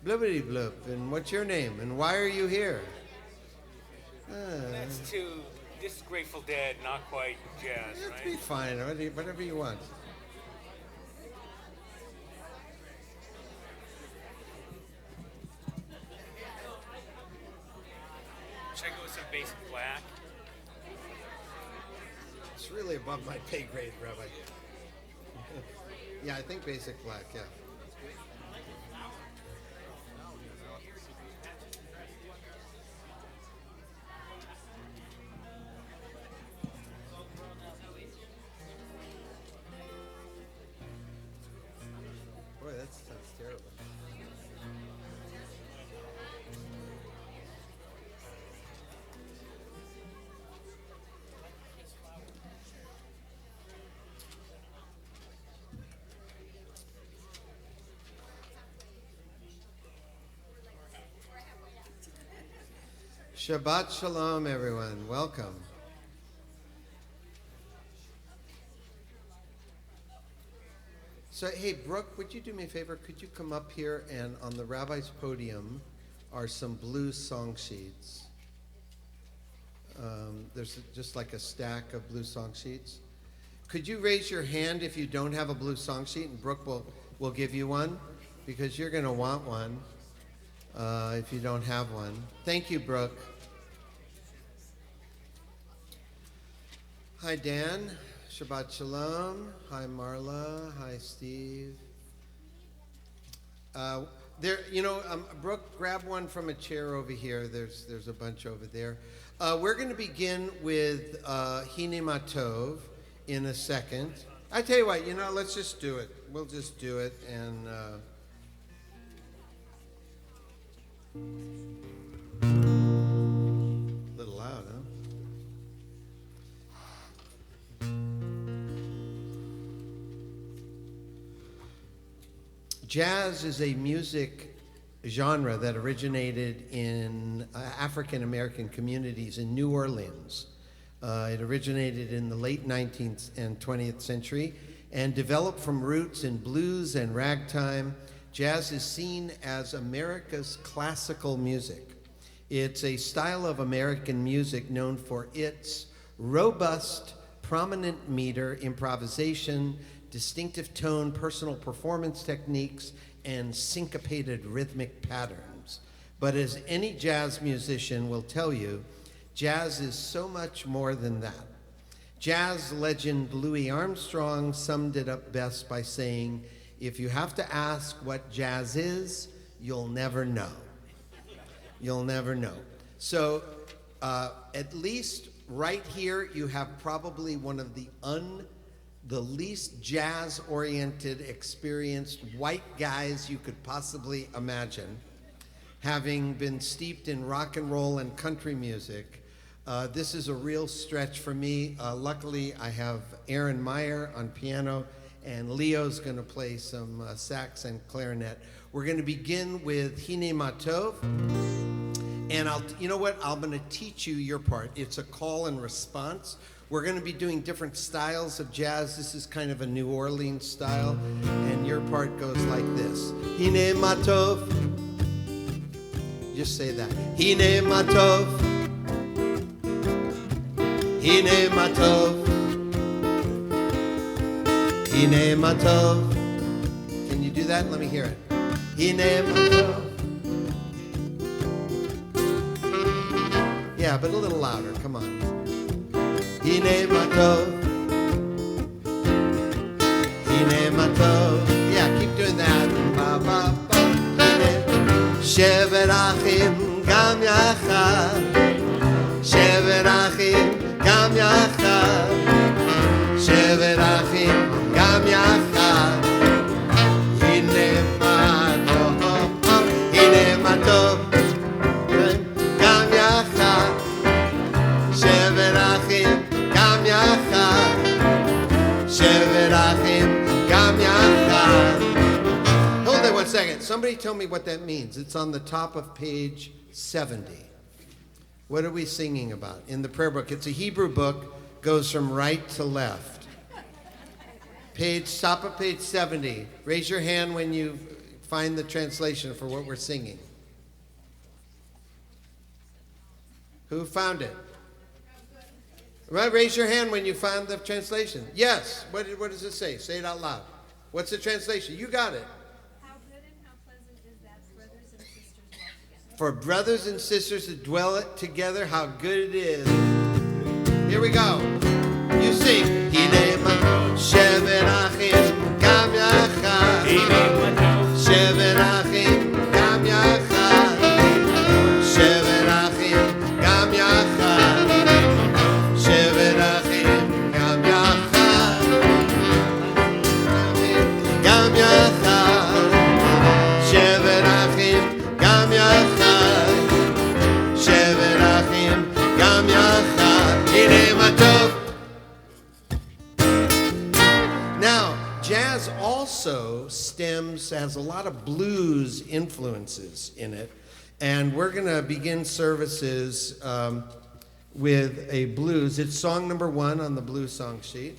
Blibbity blip. And what's your name? And why are you here? That's too. This is Grateful Dead, not quite jazz, It'll right? be fine. Whatever you want. Should I go with some basic black? It's really above my pay grade, Rabbi. Yeah, I think basic black, yeah. Boy, that sounds terrible. Shabbat Shalom, everyone. Welcome. So, hey, Brooke, would you do me a favor? Could you come up here, and on the rabbi's podium are some blue song sheets. There's just like a stack of blue song sheets. Could you raise your hand if you don't have a blue song sheet, and Brooke will give you one, because you're going to want one if you don't have one. Thank you, Brooke. Hi, Dan. Shabbat Shalom. Hi, Marla. Hi, Steve. Brooke, grab one from a chair over here. There's a bunch over there. We're going to begin with Hine Matov in a second. I tell you what, let's just do it. We'll just do it, and a little loud, huh? Jazz is a music genre that originated in African American communities in New Orleans. It originated in the late 19th and 20th century and developed from roots in blues and ragtime. Jazz is seen as America's classical music. It's a style of American music known for its robust, prominent meter, improvisation, distinctive tone, personal performance techniques, and syncopated rhythmic patterns. But as any jazz musician will tell you, jazz is so much more than that. Jazz legend Louis Armstrong summed it up best by saying, if you have to ask what jazz is, you'll never know. You'll never know. So at least right here, you have probably one of the least jazz-oriented, experienced white guys you could possibly imagine. Having been steeped in rock and roll and country music, this is a real stretch for me. Luckily, I have Aaron Meyer on piano, and Leo's going to play some sax and clarinet. We're going to begin with Hine Matov, and I'm going to teach you your part. It's a call and response. We're going to be doing different styles of jazz. This is kind of a New Orleans style, and your part goes like this. Hine Matov. Just say that. Hine Matov. Hine Matov. Hine Matov. Can you do that? Let me hear it. Hine Matov. Yeah, but a little louder. Come on. Hine Matov. Hine Matov. Yeah, keep doing that. Ba, ba, ba. Hine. Shevet achim gam yachad. Shevet achim gam yachad. Shevet achim gam yachad. Hine Matov. Hine Matov. Gam yachad. Shevet achim. Hold it 1 second. Somebody tell me what that means. It's on the top of page 70. What are we singing about in the prayer book? It's a Hebrew book, goes from right to left. Top of page 70. Raise your hand when you find the translation for what we're singing? Who found it? Right, raise your hand when you found the translation. Yes. What does it say? Say it out loud. What's the translation? You got it. How good and how pleasant is that brothers and sisters dwell together. For brothers and sisters to dwell together, how good it is. Here we go. You sing. Hine matov shevet achim gam yachad. Hine matov shevet achim gam yachad. shevet achim gam yachad. shevet achim gam yachad. Gam yachad. shevet achim gam yachad. shevet achim gam yachad. Hine matov. Now, jazz also has a lot of blues influences in it, and we're going to begin services with a blues. It's song number 1 on the blues song sheet.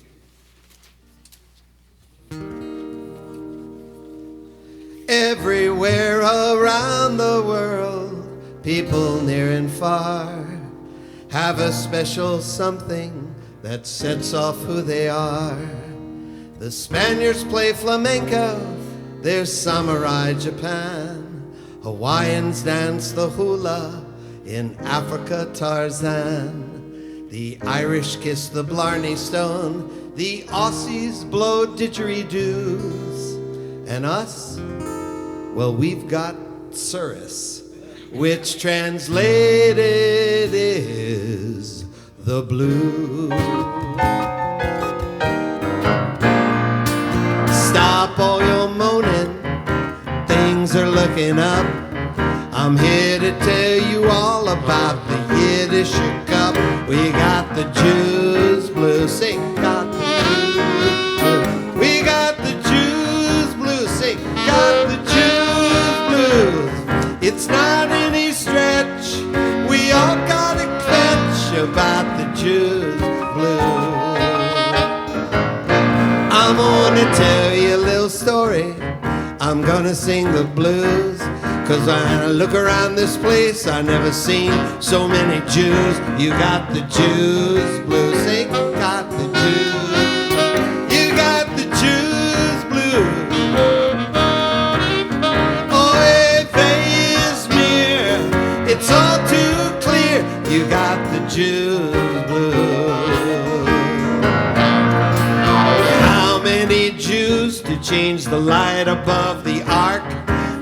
Everywhere around the world, people near and far have a special something that sets off who they are. The Spaniards play flamenco, there's samurai Japan. Hawaiians dance the hula, in Africa Tarzan. The Irish kiss the Blarney Stone, the Aussies blow didgeridoos. And us, well, we've got Surus, which translated is the blues. Stop all your moaning, things are looking up. I'm here to tell you all about the Yiddish cup. We got the Jews blues, sing, got the Jews blues. We got the Jews blues, sing, got the Jews blues. It's not any stretch, we all got a clutch about the Jews blues. I'm gonna tell you a little story. I'm gonna sing the blues, 'cause when I look around this place, I never seen so many Jews. You got the Jews blues, sing, got the Jews. You got the Jews blues. Oh, if is near, it's all too clear. You got the Jews blues. Jews to change the light above the ark.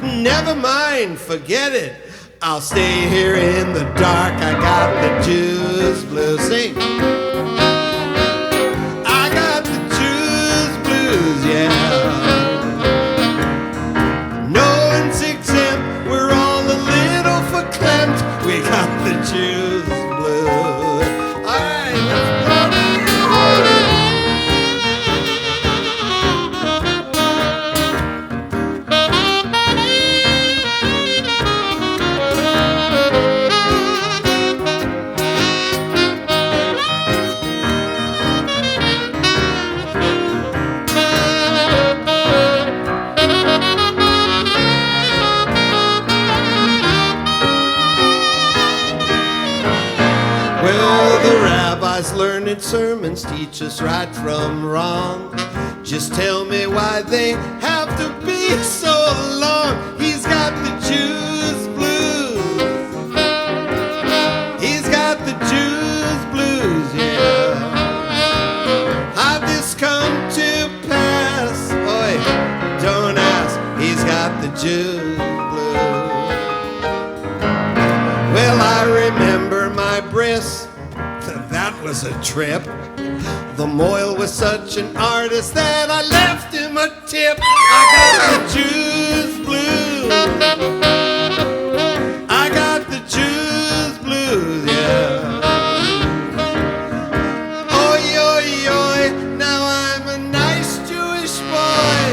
Never mind, forget it, I'll stay here in the dark. I got the Jews blues, sing. I got the Jews blues, yeah. No one's exempt, we're all a little verklempt. We got the Jews blues. All right, let's go. Learned sermons teach us right from wrong. Just tell me why they have to be so long. He's got the Jews blues. He's got the Jews blues, yeah. How'd this come to pass? Oi, don't ask. He's got the Jews blues. Well, I remember my breasts. That was a trip. The Moyle was such an artist that I left him a tip. I got the Jews blues. I got the Jews blues, yeah. Oi, oi, oi, now I'm a nice Jewish boy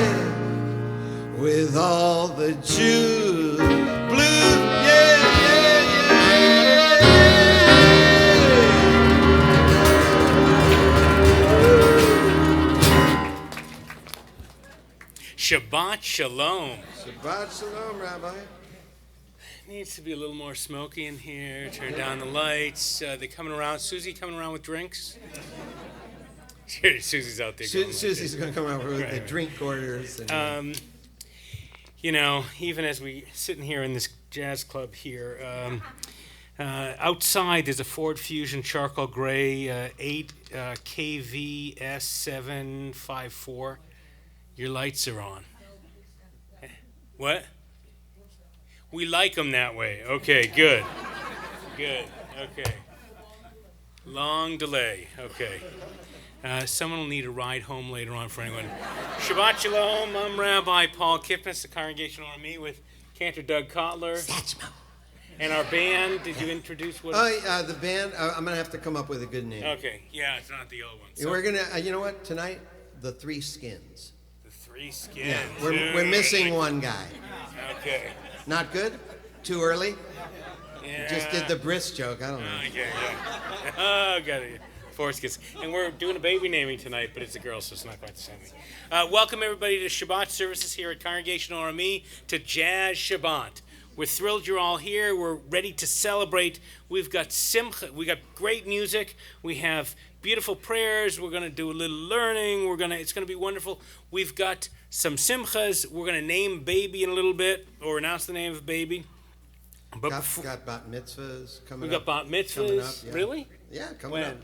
with all the Jews blues, yeah, yeah, yeah, yeah. Shabbat Shabbat Shalom. Shabbat Shalom, Rabbi. Needs to be a little more smoky in here. Turn down the lights. They coming around. Susie coming around with drinks? Susie's out there. Susie's going to come out with the drink orders. And, You know, even as we sitting here in this jazz club here, outside there's a Ford Fusion charcoal gray 8 KVS754. Your lights are on. What? We like them that way. Okay, good. Good. Okay. Long delay. Okay. Someone will need a ride home later on for anyone. Shabbat Shalom. I'm Rabbi Paul Kipnis, the Congregational Army with Cantor Doug Kotler. And our band, did you introduce what? The band, I'm going to have to come up with a good name. Okay, yeah, it's not the old one. So We're going to, you know what, tonight, the Three Skins. the Three Skins. Yeah, we're missing one guy. Okay. Not good? Too early? Yeah. Just did the bris joke, I don't know. Okay, yeah. Oh, got it. Four Skins. And we're doing a baby naming tonight, but it's a girl, so it's not quite the same thing. Welcome, everybody, to Shabbat services here at Congregational RME to Jazz Shabbat. We're thrilled you're all here. We're ready to celebrate. We've got simcha. We got great music. We have beautiful prayers. We're going to do a little learning. It's going to be wonderful. We've got some simchas. We're going to name baby in a little bit, or announce the name of baby. But Got bat mitzvahs coming we up. got bat mitzvahs. Coming up, yeah. Really? Yeah, coming When? up.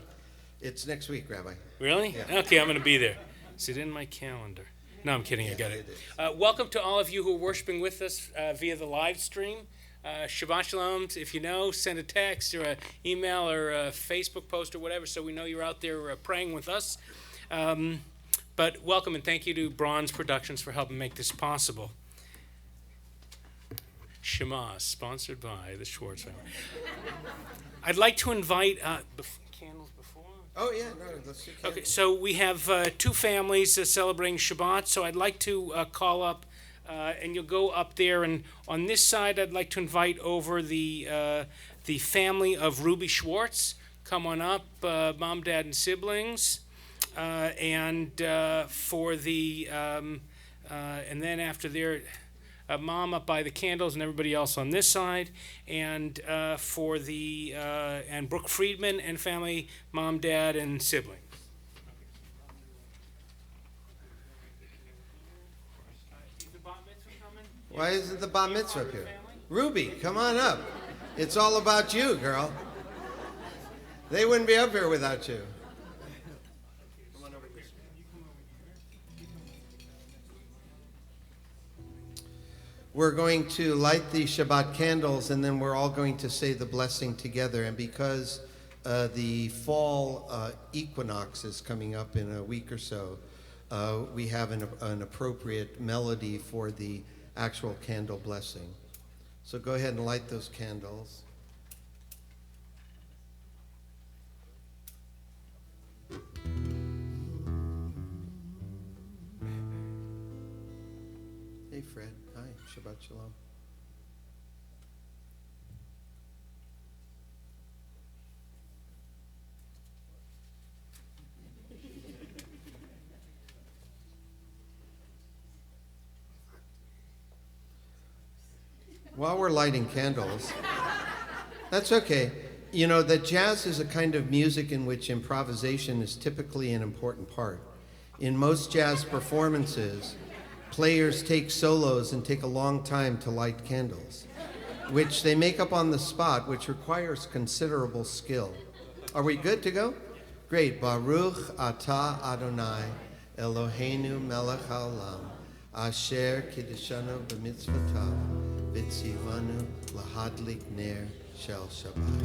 It's next week, Rabbi. Really? Yeah. Okay, I'm going to be there. Is it in my calendar? No, I'm kidding. I got it. is. Welcome to all of you who are worshiping with us via the live stream. Shabbat Shalom. If you know, send a text or an email or a Facebook post or whatever so we know you're out there praying with us. But welcome and thank you to Bronze Productions for helping make this possible. Shema, sponsored by the Schwartz family. I'd like to invite candles before. Oh, yeah, no, let's see. Okay, so we have two families celebrating Shabbat, so I'd like to call up, and you'll go up there, and on this side, I'd like to invite over the family of Ruby Schwartz. Come on up, mom, dad, and siblings, and for the, and then after their mom up by the candles and everybody else on this side, and for the and Brooke Friedman and family, mom, dad, and siblings. Is the bat mitzvah coming? Why isn't the bat mitzvah up here? Ruby, come on up. It's all about you, girl. They wouldn't be up here without you. We're going to light the Shabbat candles, and then we're all going to say the blessing together. And because the fall equinox is coming up in a week or so, we have an appropriate melody for the actual candle blessing. So go ahead and light those candles. Hey, Fred. Hi. Shabbat Shalom. While we're lighting candles, that's okay. You know, that jazz is a kind of music in which improvisation is typically an important part. In most jazz performances, players take solos and take a long time to light candles, which they make up on the spot, which requires considerable skill. Are we good to go? Great. Baruch atah Adonai, Eloheinu melech haolam, asher kiddeshanu b'mitzvotav, v'tzivanu lahadlik ner shel Shabbat.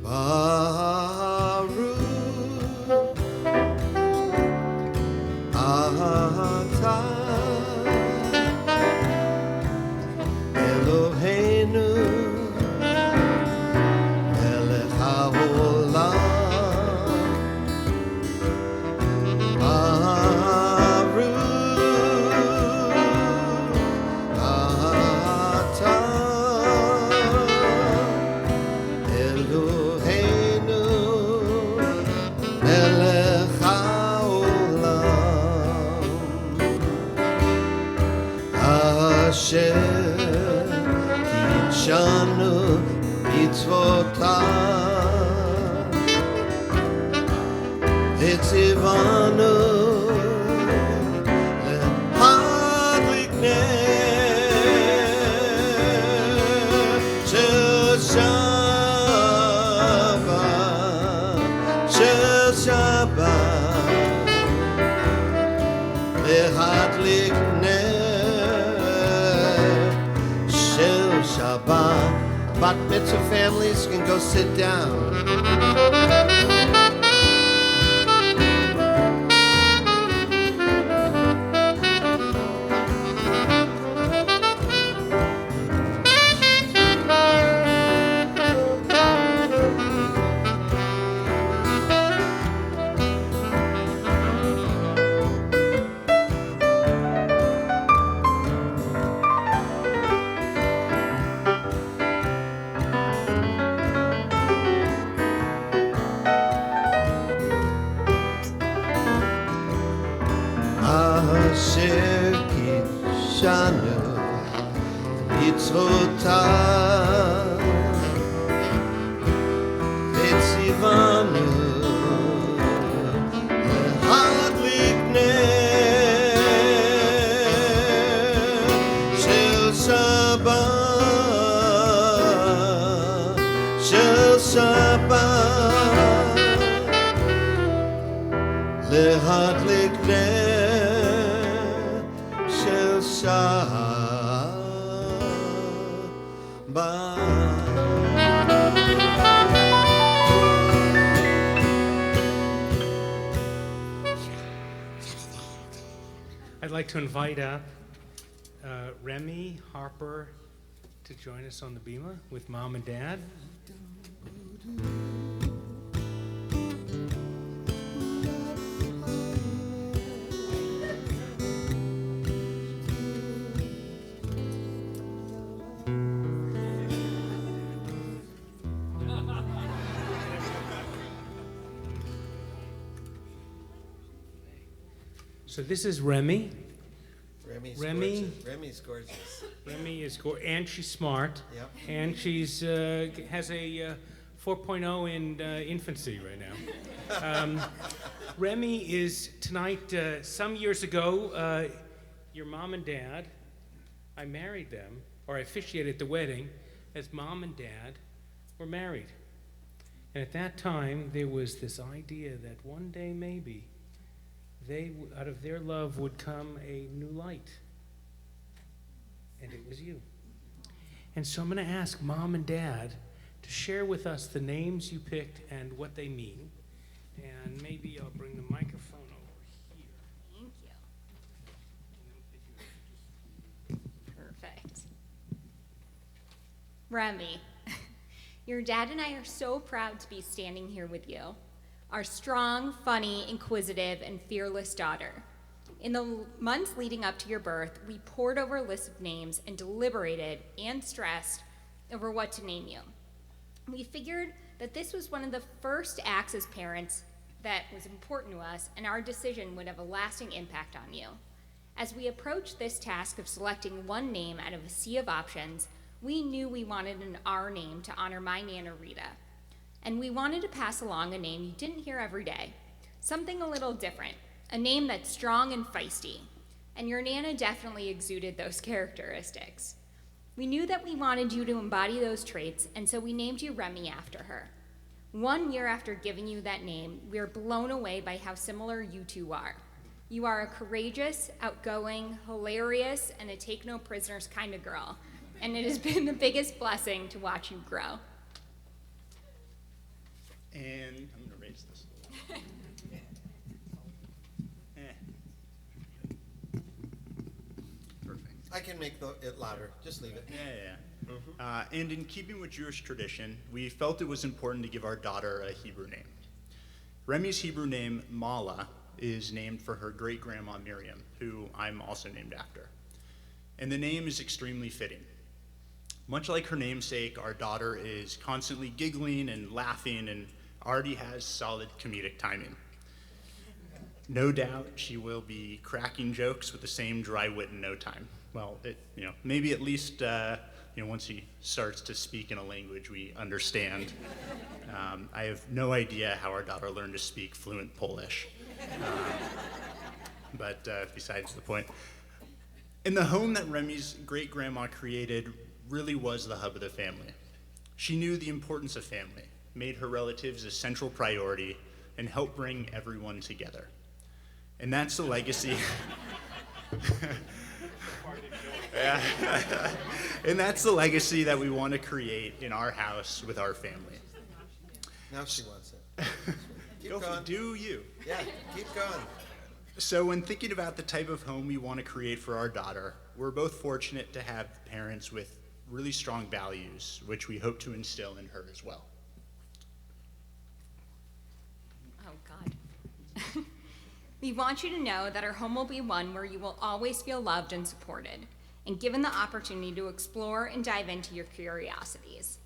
Baruch atah Eloheinu melech haolam, Baruch atah Eloheinu melech haolam, shanu mitzvotav v'tzivanu lehadliknei shel Shabbat lehadlik ner shel Shabbat. Bat mitzvah families can go sit down. Asher kishanu mitzvotav v'tzivanu lehadlik ner shel Shabbat lehadlik ner shel I'd like to invite up Remy Harper to join us on the bima with Mom and Dad. So this is Remy. Remy's Remy? gorgeous. Remy's gorgeous. Remy is and she's smart. Yep. And she's has a 4.0 in infancy right now. Remy is tonight. Some years ago, your mom and dad. I married them, or I officiated the wedding, as mom and dad were married. And at that time, there was this idea that one day maybe out of their love would come a new light. And it was you. And so I'm going to ask Mom and Dad to share with us the names you picked and what they mean. And maybe I'll bring the microphone over here. Thank you. Perfect. Remy, your dad and I are so proud to be standing here with you, our strong, funny, inquisitive, and fearless daughter. In the months leading up to your birth, we pored over a list of names and deliberated and stressed over what to name you. We figured that this was one of the first acts as parents that was important to us, and our decision would have a lasting impact on you. As we approached this task of selecting one name out of a sea of options, we knew we wanted an R name to honor my Nana Rita. And we wanted to pass along a name you didn't hear every day, something a little different, a name that's strong and feisty. And your Nana definitely exuded those characteristics. We knew that we wanted you to embody those traits, and so we named you Remy after her. 1 year after giving you that name, we are blown away by how similar you two are. You are a courageous, outgoing, hilarious, and a take-no-prisoners kind of girl, and it has been the biggest blessing to watch you grow. And I'm going to raise this a little. Perfect. I can make it louder. Just leave it. Yeah. And in keeping with Jewish tradition, we felt it was important to give our daughter a Hebrew name. Remy's Hebrew name, Mala, is named for her great-grandma Miriam, who I'm also named after. And the name is extremely fitting. Much like her namesake, our daughter is constantly giggling and laughing and already has solid comedic timing. No doubt she will be cracking jokes with the same dry wit in no time. Well, maybe at least once he starts to speak in a language we understand. I have no idea how our daughter learned to speak fluent Polish. But besides the point. And the home that Remy's great-grandma created really was the hub of the family. She knew the importance of family, made her relatives a central priority, and helped bring everyone together. And that's the legacy. Yeah. And that's the legacy that we want to create in our house with our family. Now she wants it. Keep Go going. do you. Yeah, keep going. So when thinking about the type of home we want to create for our daughter, we're both fortunate to have parents with really strong values, which we hope to instill in her as well. Oh, God. We want you to know that our home will be one where you will always feel loved and supported, and given the opportunity to explore and dive into your curiosities.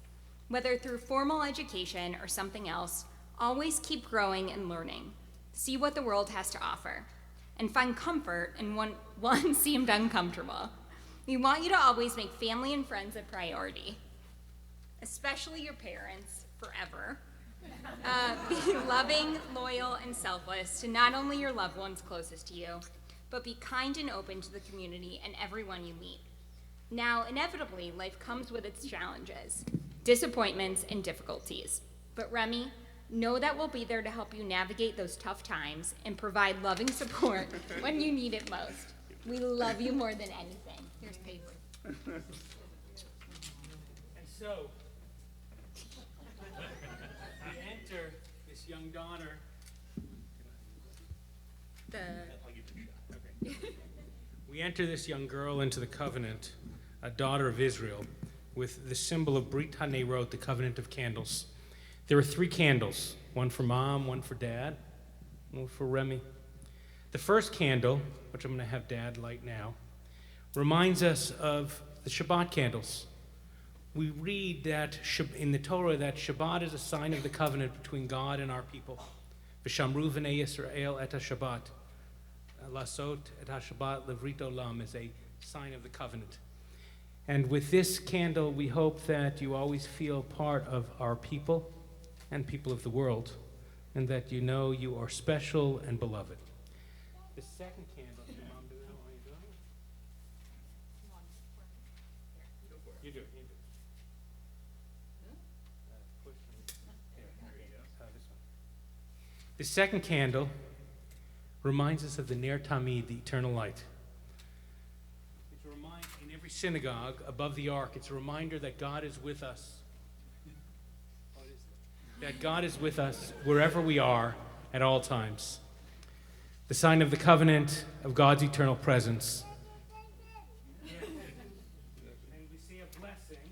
Whether through formal education or something else, always keep growing and learning. See what the world has to offer, and find comfort in one seemed uncomfortable. We want you to always make family and friends a priority, especially your parents, forever. Be loving, loyal, and selfless to not only your loved ones closest to you, but be kind and open to the community and everyone you meet. Now, inevitably, life comes with its challenges, disappointments, and difficulties. But Remy, know that we'll be there to help you navigate those tough times and provide loving support when you need it most. We love you more than anything. Here's paper. And so, we enter this young daughter. We enter this young girl into the covenant, a daughter of Israel, with the symbol of Brit HaNeirot, the covenant of candles. There are 3 candles, one for mom, one for dad, one for Remy. The first candle, which I'm going to have Dad light now, reminds us of the Shabbat candles. We read that in the Torah that Shabbat is a sign of the covenant between God and our people. V'shamru v'nei Yisrael et ha-Shabbat. Lasot et ha-Shabbat levrit olam is a sign of the covenant. And with this candle, we hope that you always feel part of our people and people of the world, and that you know you are special and beloved. The second candle, your mom do it? How are you doing? You do it, you do it. Push and there you go. This one. The second candle reminds us of the Ner Tamid, the eternal light. It's a reminder in every synagogue above the ark. It's a reminder that God is with us. That God is with us wherever we are at all times. The sign of the covenant of God's eternal presence. And we see a blessing.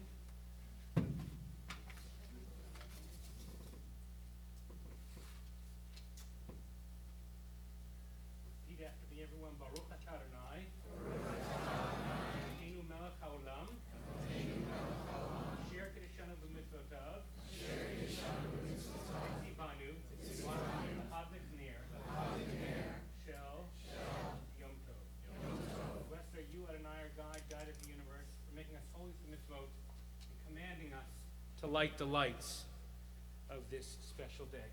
Repeat after me, everyone. Baruch atah Adonai. Eloheinu melech haolam. Asher kiddushanu b'mitzvotav. Blessed are you, Adonai, our God, God of the universe, for making us holy to mitzvot and commanding us to light the lights of this special day.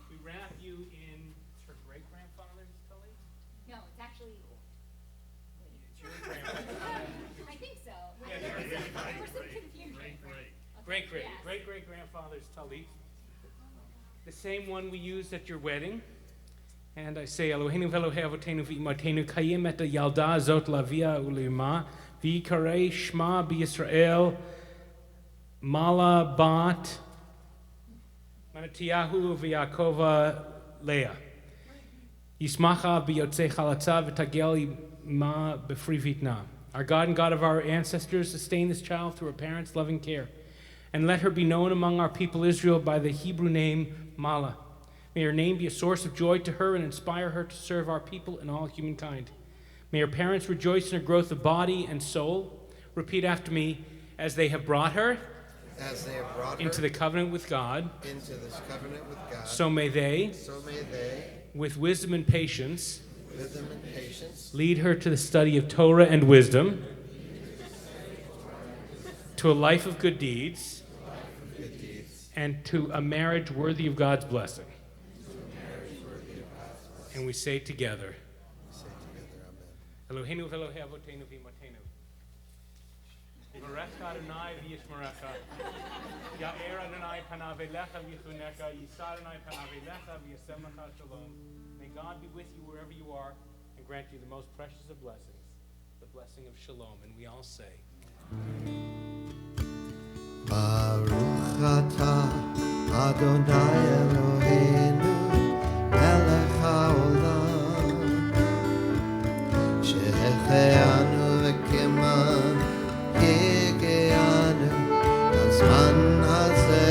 We wrap you in her great-grandfather's tallit? No, it's actually. It's your grandfather. I think so. Yeah, There was some confusion. Great-great-grandfather's tallit. The same one we used at your wedding. And I say, Eloheinu v'Elohei avotenu v'imotenu kayim et yalda zot lavia ulima v'yikarei shma b'Yisrael mala bat manatiyahu v'Yakova Leah yismacha b'yotzei chalatza v'tagel ma b'fri vitna. Our God and God of our ancestors, sustain this child through her parents' loving care, and let her be known among our people Israel by the Hebrew name Mala. May her name be a source of joy to her and inspire her to serve our people and all humankind. May her parents rejoice in her growth of body and soul. Repeat after me, as they have brought her into the covenant with God, so may they, with wisdom and patience, lead her to the study of Torah and wisdom, to a life of good deeds, and to a marriage worthy of God's blessing. And we say together, Eloheinu v'Elohei Avotenu v'Imotenu. Yivarecha Adonai v'yishmerecha. Ya'er Adonai panav elecha v'yichunecha. Yisa Adonai panav elecha v'yasem lecha shalom. May God be with you wherever you are and grant you the most precious of blessings, the blessing of shalom. And we all say, Baruch atah Adonai Eloheinu melech haolam שהחיינו וכמן יגיענו לזמן הזה.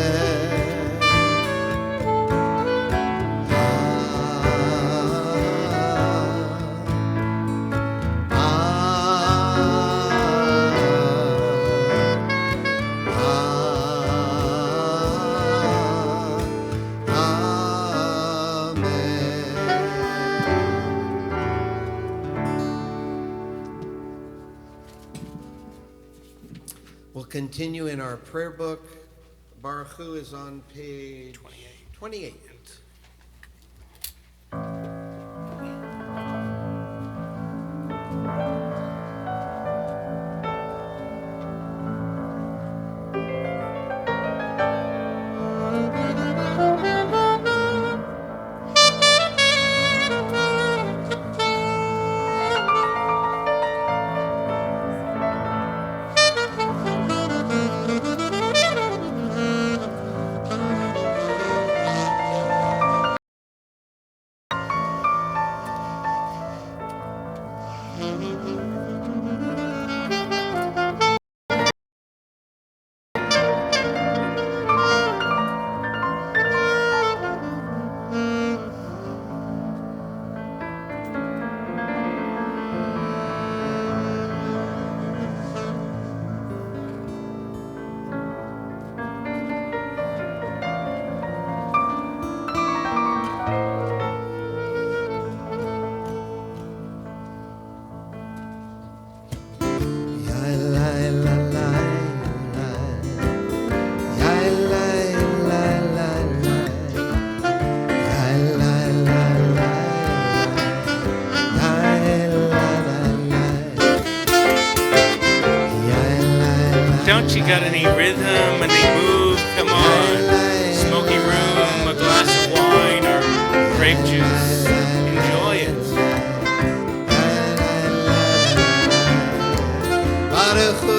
We'll continue in our prayer book. Baruch Hu is on page 28. don't you got any rhythm and they move? Come on. Smoky room, a glass of wine or grape juice. Enjoy it. Baruch Hu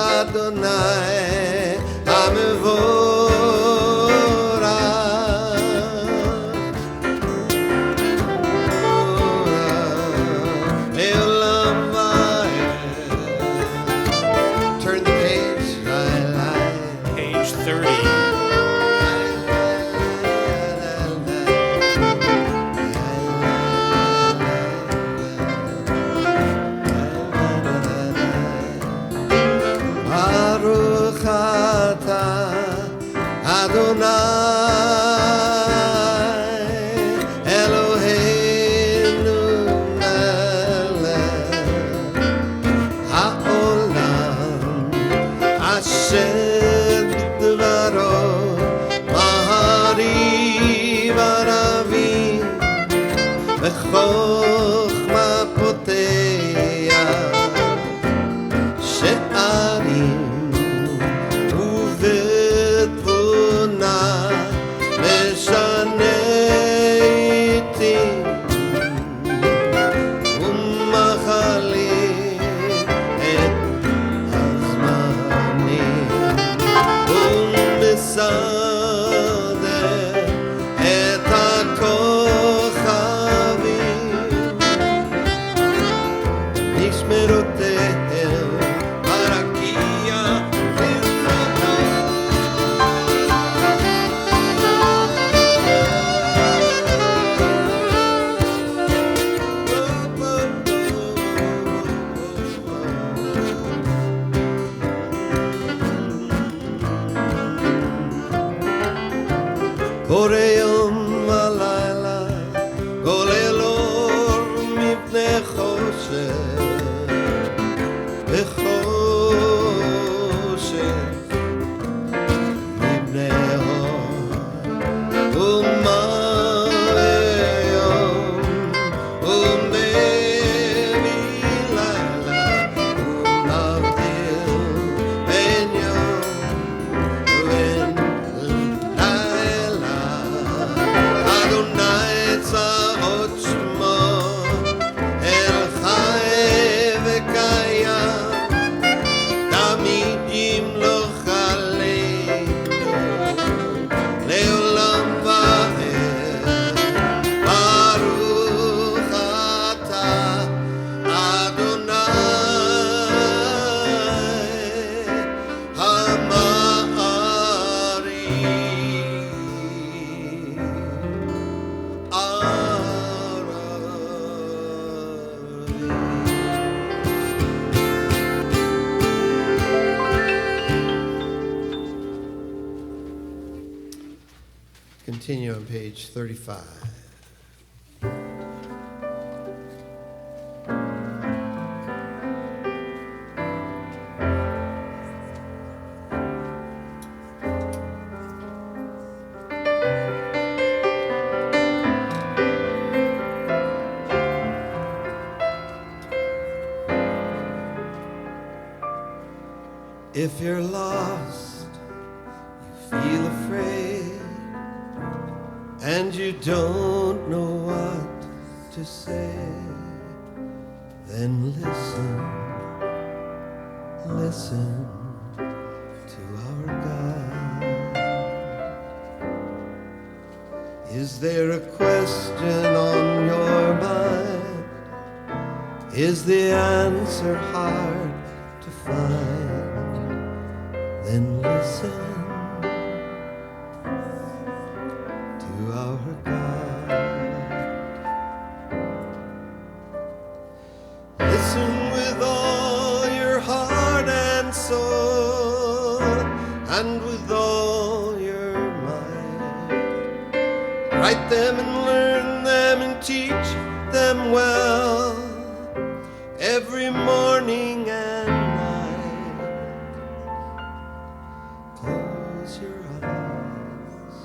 Adonai Hamevorach Hamevorach. Page 30. Baruch atah Adonai Eloheinu melech haolam asher b'dvaro mahari v'aravi v'chochma poteach she'arim Yishmerotehem קורא יום ולילה, כולל אור מפני חושך, וחושך מפני אור, ומראה יום ומביא לילה, ומבדיל בין יום ובין לילה. אדוני צבאות שמו, אל חי וקיים, תמיד ימלוך עלינו לעולם ועד. ברוך אתה אדוני Continue on page 35. If you're lost, you feel afraid, and you don't know what to say, then listen, listen to our God. Is there a question on your mind? Is the answer hard to find? Then listen to our God. Listen with all your heart and soul, and with all your might. Write them and learn them and teach them well, every morning and night. Close your eyes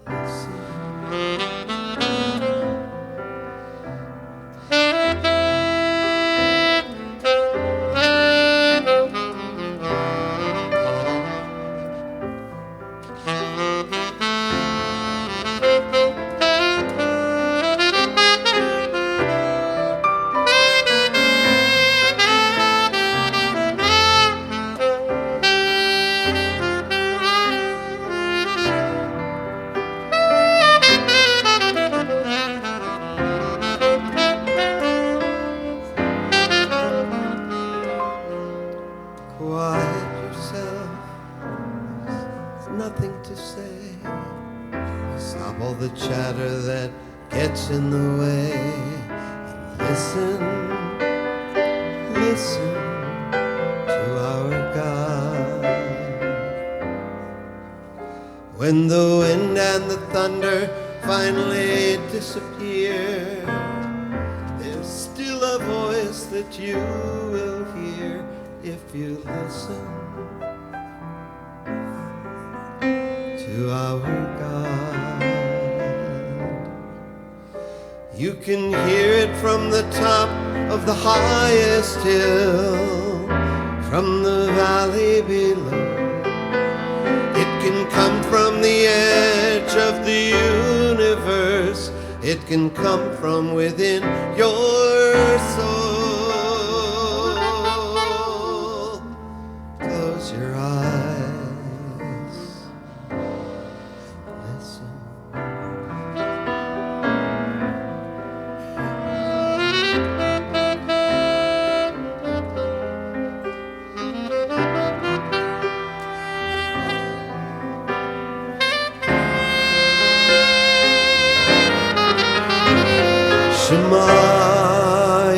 and listen. Quiet yourself, there's nothing to say. Stop all the chatter that gets in the way, and listen, listen to our God. When the wind and the thunder finally disappear, there's still a voice that you will hear if you listen to our God. You can hear it from the top of the highest hill, from the valley below. It can come from the edge of the universe. It can come from within your soul. Close your eyes, listen. Shema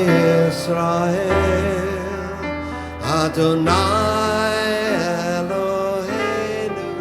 Yisrael, Adonai Eloheinu,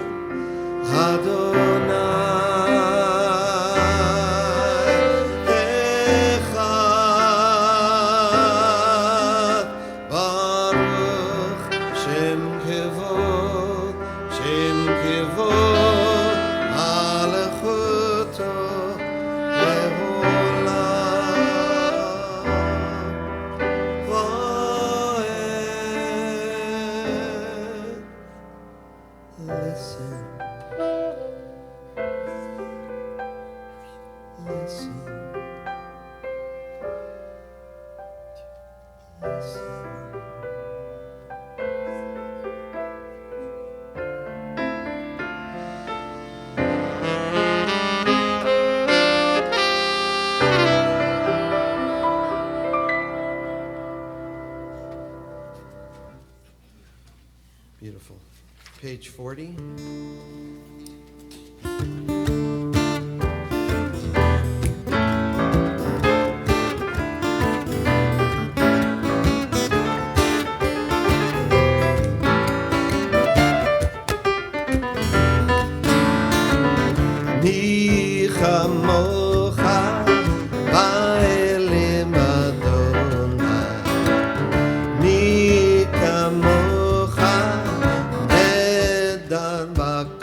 Beautiful. Page 40. מי כמוך באלים אדוני, מי כמוך נדר בקודש.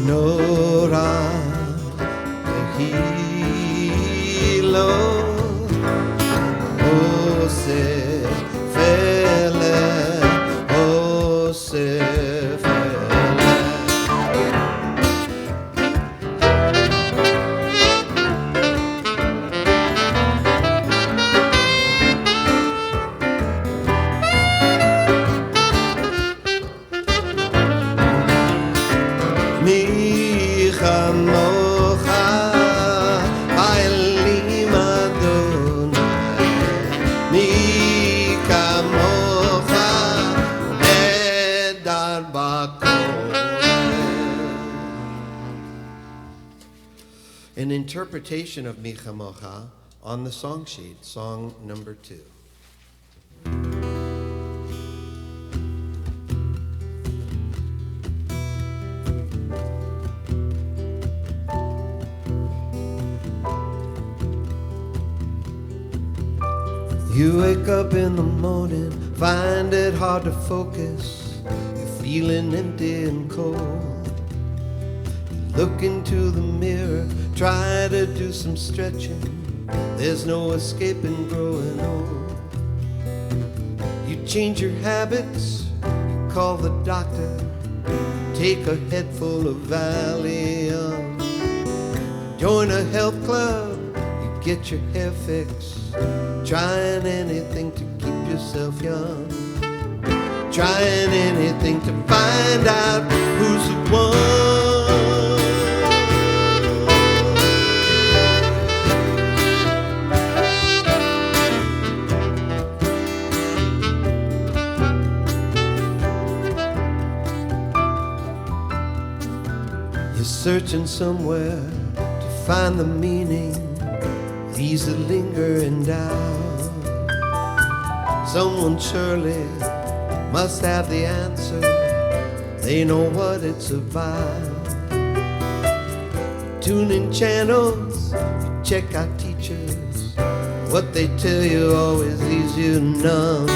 נורא תהילו אוסף אלך, אוסף אלך. מי כמוך באלים אדוני, מי כמוך נדר בקודש. An interpretation of Mi Chamocha on the song sheet, song number 2. You wake up in the morning, find it hard to focus. You're feeling empty and cold. Look into the mirror, try to do some stretching. There's no escaping growing old. You change your habits, you call the doctor, take a head full of Valium. Join a health club, you get your hair fixed. Trying anything to keep yourself young. Trying anything to find out who's the one. You're searching somewhere to find the meaning. These that linger in doubt. Someone surely must have the answer. They know what it's about. Tune in channels, you check out teachers. What they tell you always leaves you numb.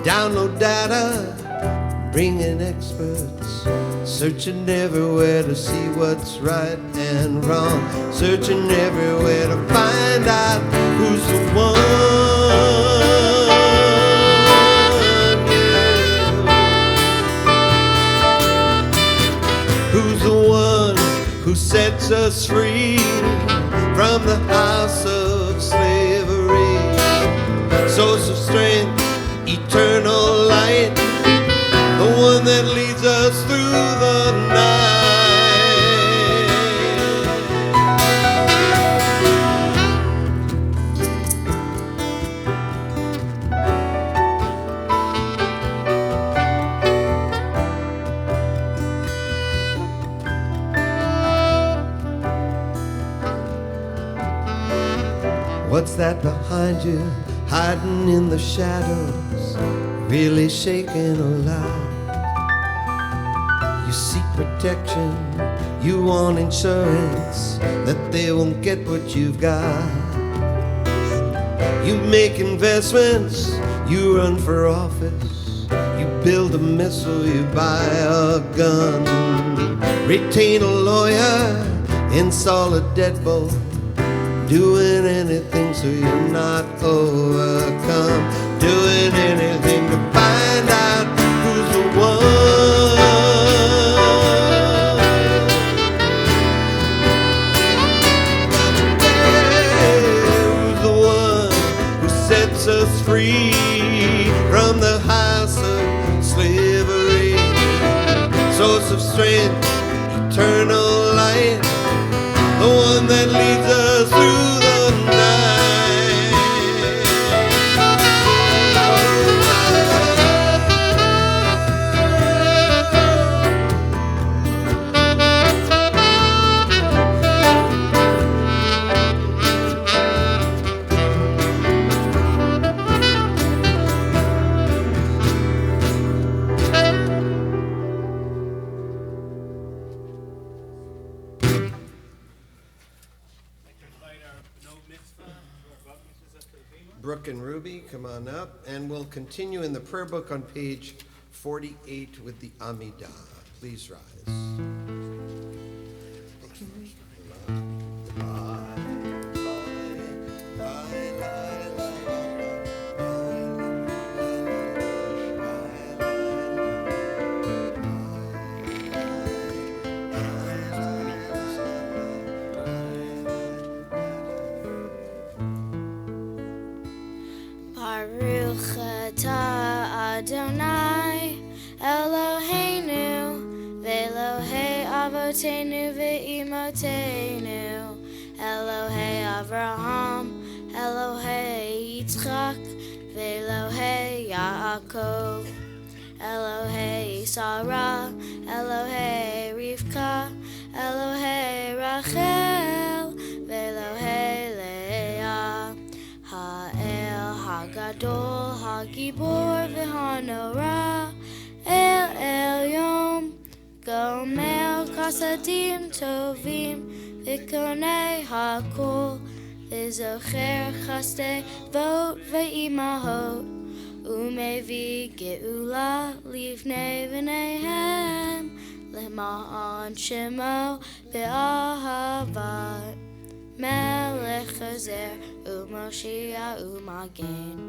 Download data, bring in experts. Searching everywhere to see what's right and wrong. Searching everywhere to find out who's the one. Who's the one who sets us free from the house of slavery? Source of strength, eternal light, the one that leads us through the night. What's that behind you, hiding in the shadows, really shaking alive? You seek protection, you want insurance that they won't get what you've got. You make investments, you run for office, you build a missile, you buy a gun. Retain a lawyer, install a deadbolt, doing anything so you're not overcome, doing anything to find out who's the one. Who's the one who sets us free from the house of slavery? Source of strength, eternal light, the one that leads us through the night. Brooke and Ruby, come on up, and we'll continue in the prayer book on page 48 with the Amidah. Please rise. Baruch atah Adonai Eloheinu v'Elohei Avotenu v'Imotenu Elohei Avraham Elohei Yitzchak v'Elohei Yaakov Elohei Sarah Elohei Rivka Elohei Rachel v'Elohei Leah Ha'el Hagadol Hagibor v'Hanora El Elyon Gomel Kasadim Tovim V'Konei Hakol V'Zocher Chastei Vot V'Imahot Umevi Geula Livnei V'Neihem Lema'an Shemo Be'ahavat Melech Chazer U'Moshiach U'Magen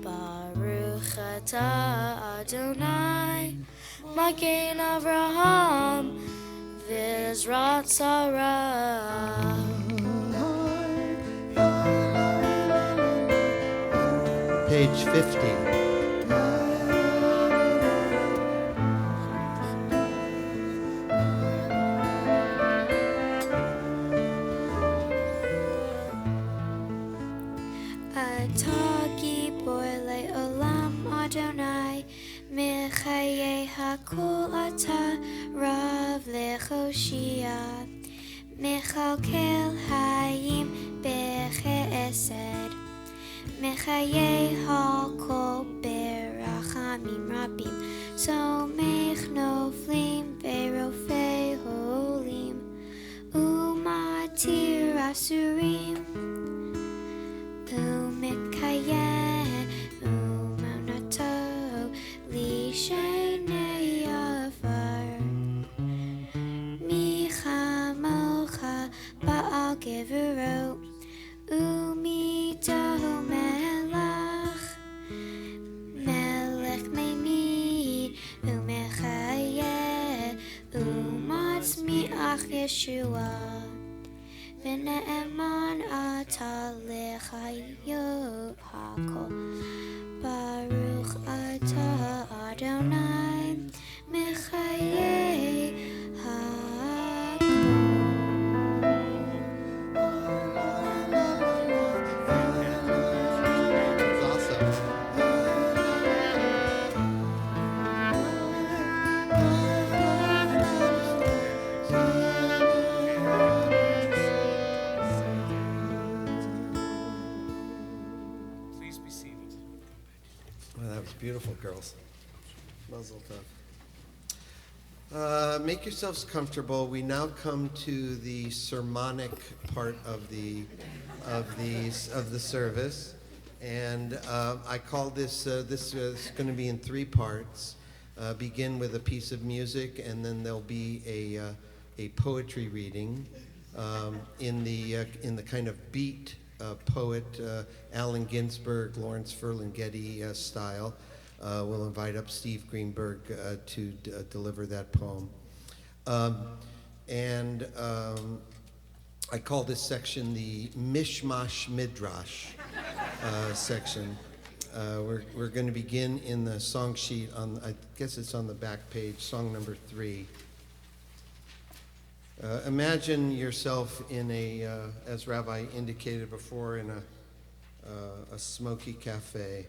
Baruch atah Adonai Magen Avraham V'Ezrat Sarah. Page 50. Adonai Mechayei Hakol Ata Rav Lechoshia Mechalkel Hayim Bechesed Mechayei Hakol Berachamim Rabim Somech Noflim Verofei Holim Umatir Asurim Umekayem Gevurot Umidahu Melach Melech Meimid Umechayeh Umatzmiach Yeshua V'ne'eman Ata Lechayot Hakol Baruch Ata Adonai Mechayeh Beautiful girls. Mazel tov. Make yourselves comfortable. We now come to the sermonic part of the service, and I call this this is going to be in three parts. Begin with a piece of music, and then there'll be a poetry reading. in the kind of beat poet Allen Ginsberg, Lawrence Ferlinghetti style. We'll invite up Steve Greenberg to deliver that poem. I call this section the Mishmash Midrash section. We're going to begin in the song sheet on, I guess it's on the back page, song number 3. Imagine yourself in a, as Rabbi indicated before, in a smoky cafe.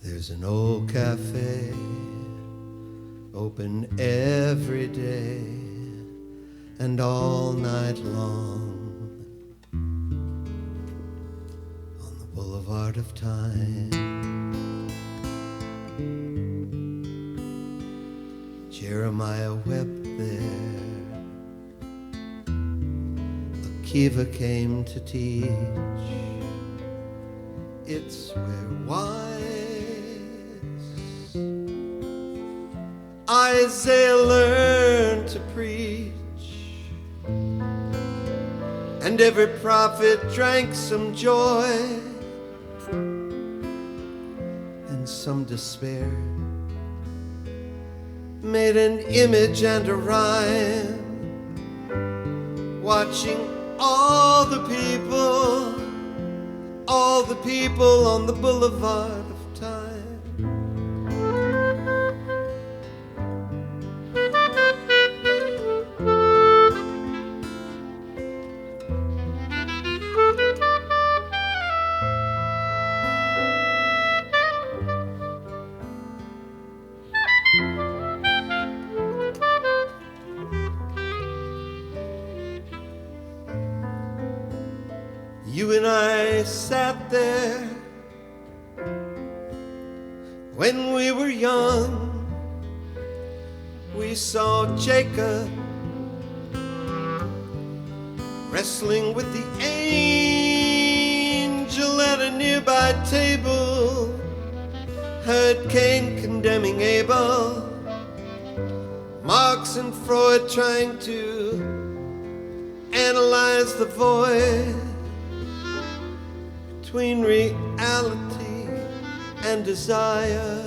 There's an old cafe, open every day and all night long, on the boulevard of time. Jeremiah wept there, Akiva came to teach. It's where wise Isaiah learned to preach, and every prophet drank some joy and some despair, made an image and a rhyme, watching all the people on the boulevard of time. You and I sat there when we were young. We saw Jacob wrestling with the angel at a nearby table, heard Cain condemning Abel, Marx and Freud trying to analyze the void between reality and desire.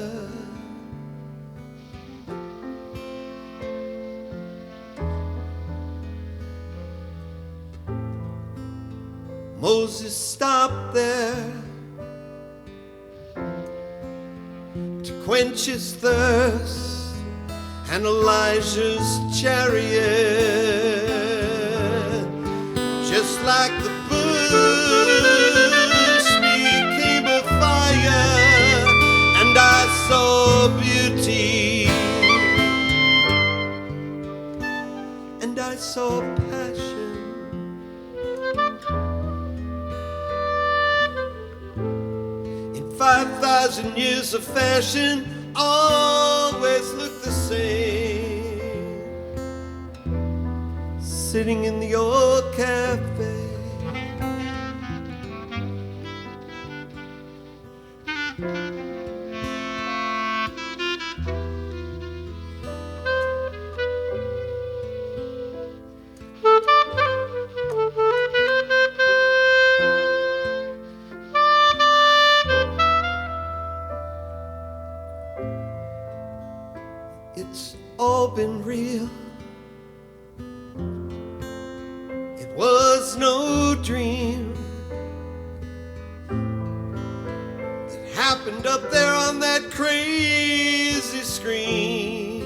Moses stopped there to quench his thirst, and Elijah's chariot, just like the bush, became a fire, and I saw beauty, and I saw passion. 5,000 years of fashion always look the same, sitting in the old cafe. It's all been real. It was no dream. It happened up there on that crazy screen.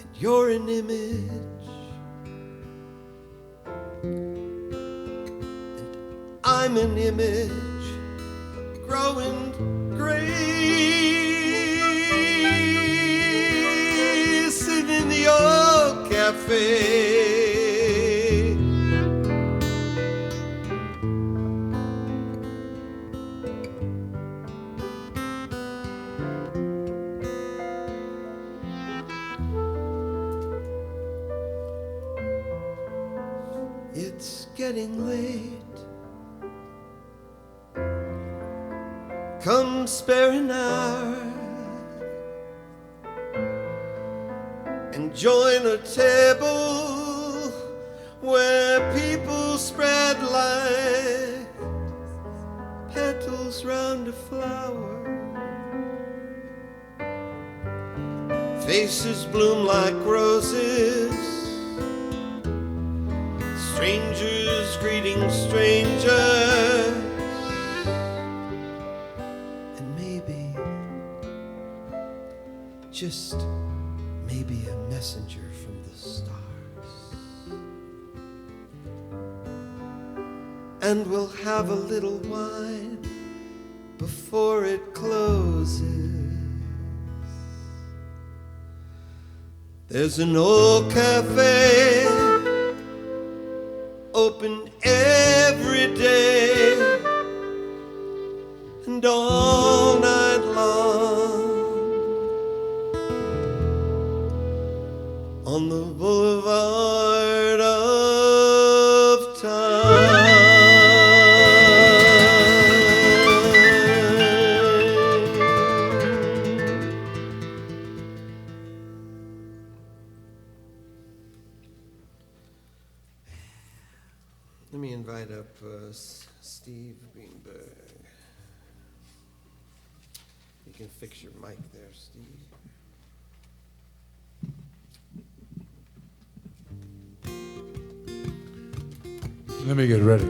And you're an image, and I'm an image, growing gray, sitting in the old cafe. It's getting late. come spare an hour and join a table where people spread like petals round a flower. Faces bloom like roses, strangers greeting strangers, and maybe, just maybe, a messenger from the stars. And we'll have a little wine before it closes. There's an old cafe open every day and all night long on the boulevard of time. Let me invite up Steve Greenberg. You can fix your mic there, Steve. Let me get ready.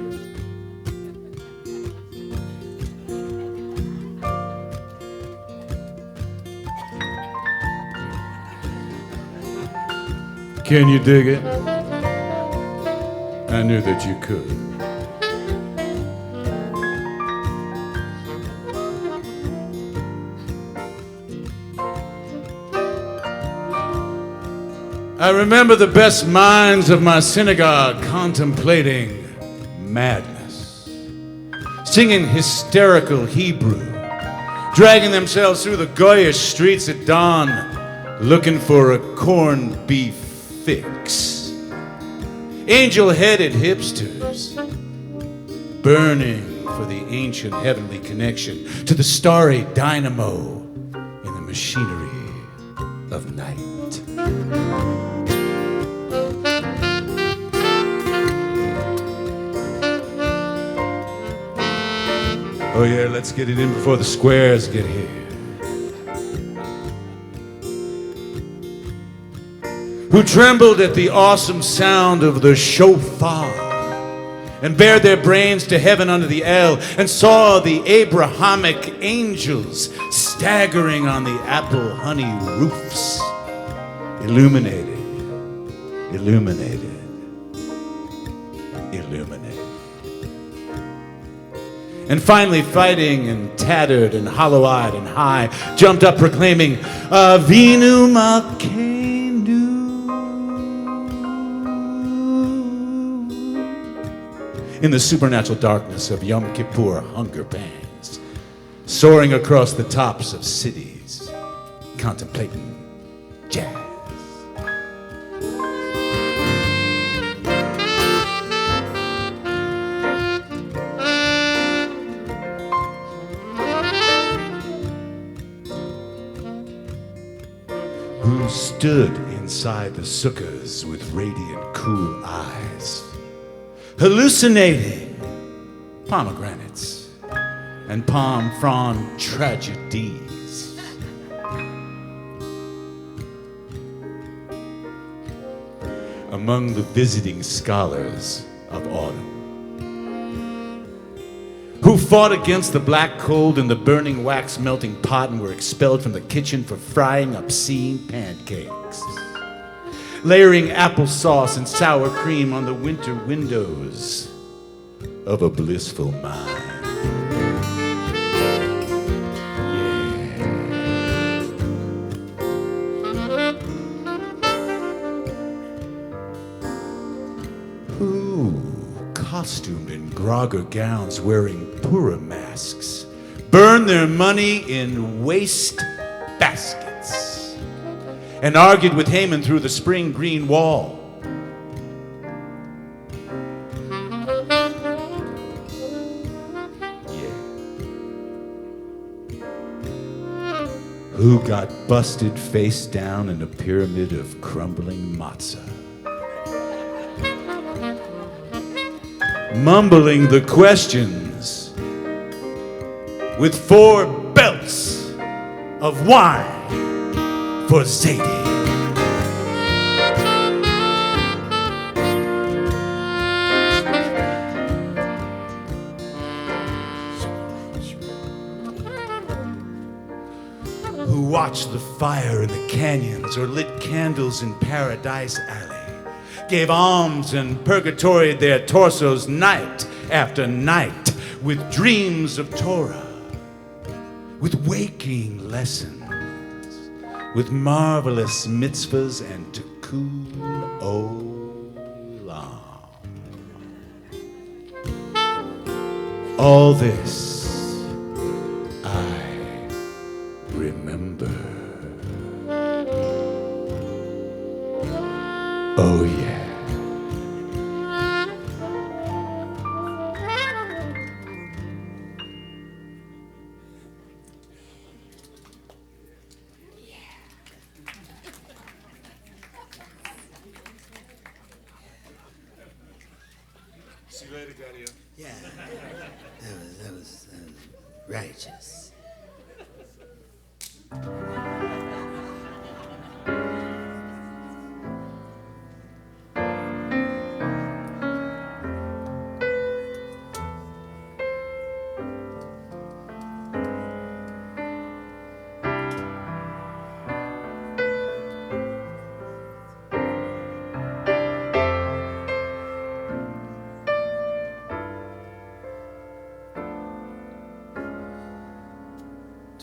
Can you dig it? I knew that you could. I remember the best minds of my synagogue contemplating madness, singing hysterical Hebrew, dragging themselves through the Goyish streets at dawn, looking for a corned beef fix. Angel-headed hipsters, burning for the ancient heavenly connection to the starry dynamo in the machinery of night. Oh yeah, let's get it in before the squares get here. Who trembled at the awesome sound of the shofar and bared their brains to heaven under the El and saw the Abrahamic angels staggering on the apple honey roofs, illuminated, illuminated, illuminated. And finally, fighting and tattered and hollow-eyed and high, jumped up proclaiming, Avinu Malkeinu. In the supernatural darkness of Yom Kippur hunger pangs, soaring across the tops of cities, contemplating jazz. Who stood inside the sukkahs with radiant, cool eyes, hallucinating pomegranates and palm frond tragedies. Among the visiting scholars of autumn, who fought against the black cold in the burning wax melting pot and were expelled from the kitchen for frying obscene pancakes, layering applesauce and sour cream on the winter windows of a blissful mind. Who, costumed in grogger gowns, wearing Purim masks, burn their money in waste baskets, and argued with Haman through the spring green wall. Yeah. who got busted face down in a pyramid of crumbling matzah. Mumbling the questions with 4 belts of wine for Zadie. Who watched the fire in the canyons or lit candles in Paradise Alley, gave alms and purgatoried their torsos night after night with dreams of Torah, with waking lessons, with marvelous mitzvahs and tikkun olam. All this I remember. Oh yeah. See you later, Gadio. Yeah, that was righteous.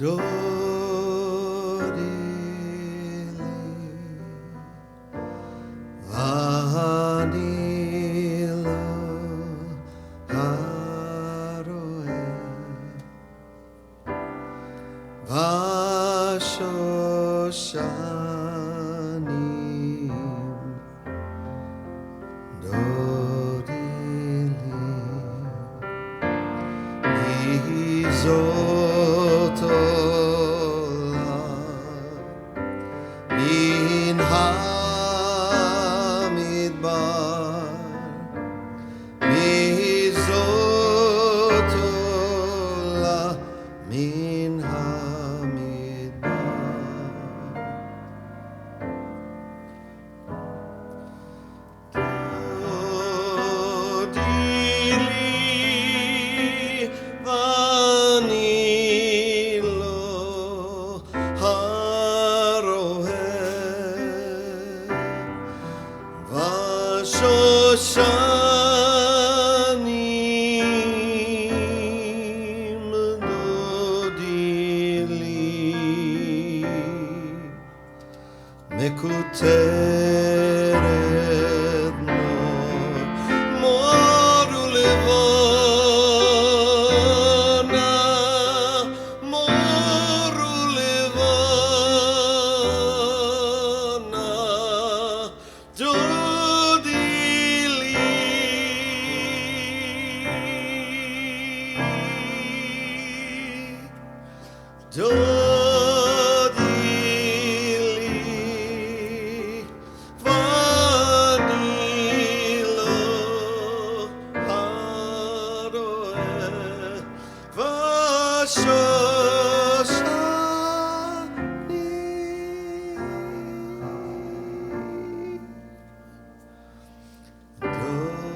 Dodili vanilo haroe vashoshanim dodili Zotola min hamidbar mizotola min hamidbar Dodili vanilo harohe vashoshanim dodili mekuteret moru levana moru levana dodili dodili vanilo haroe vashoshanim dodili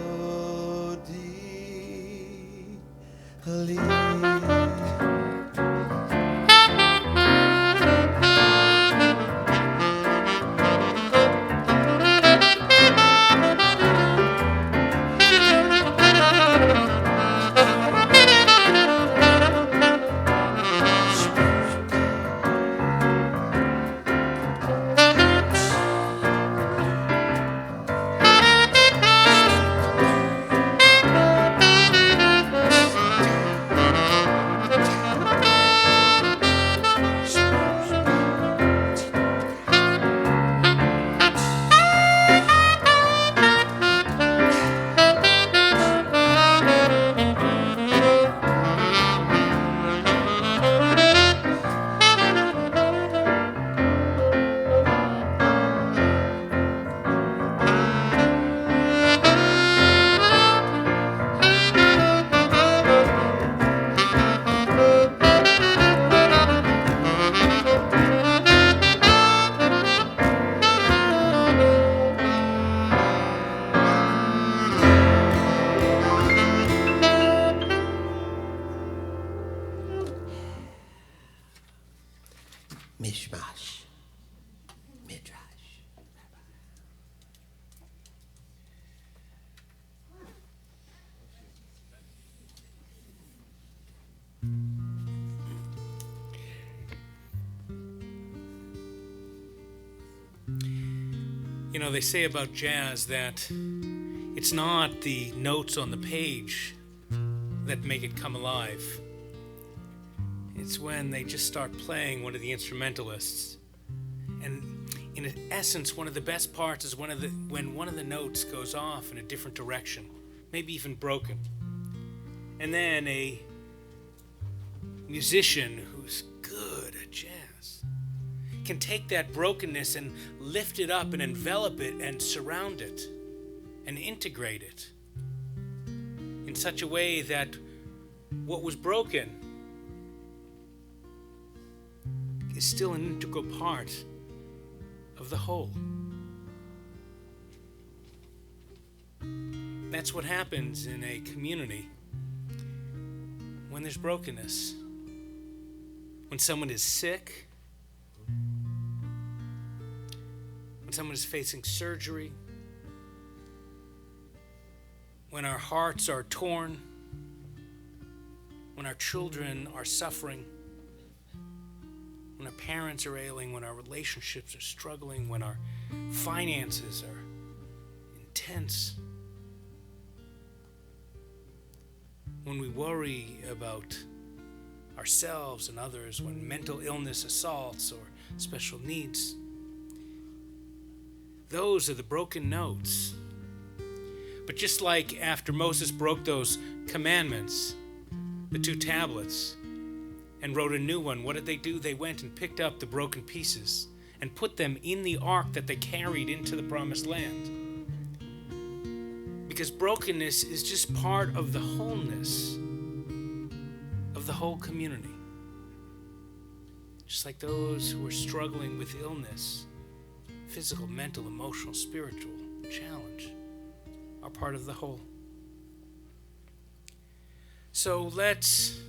You know, they say about jazz that it's not the notes on the page that make it come alive. It's when they just start playing one of the instrumentalists. And in essence, one of the best parts is when one of the notes goes off in a different direction, maybe even broken. And then a musician who's good at jazz can take that brokenness and lift it up and envelop it and surround it and integrate it in such a way that what was broken is still an integral part of the whole. That's what happens in a community when there's brokenness. When someone is sick, when someone is facing surgery, when our hearts are torn, when our children are suffering, when our parents are ailing, when our relationships are struggling, when our finances are intense, when we worry about ourselves and others, when mental illness assaults or special needs. Those are the broken notes. But just like after Moses broke those commandments, the 2 tablets, and wrote a new one, what did they do? They went and picked up the broken pieces and put them in the ark that they carried into the promised land. Because brokenness is just part of the wholeness of the whole community. Just like those who are struggling with illness, physical, mental, emotional, spiritual challenge, are part of the whole. So let's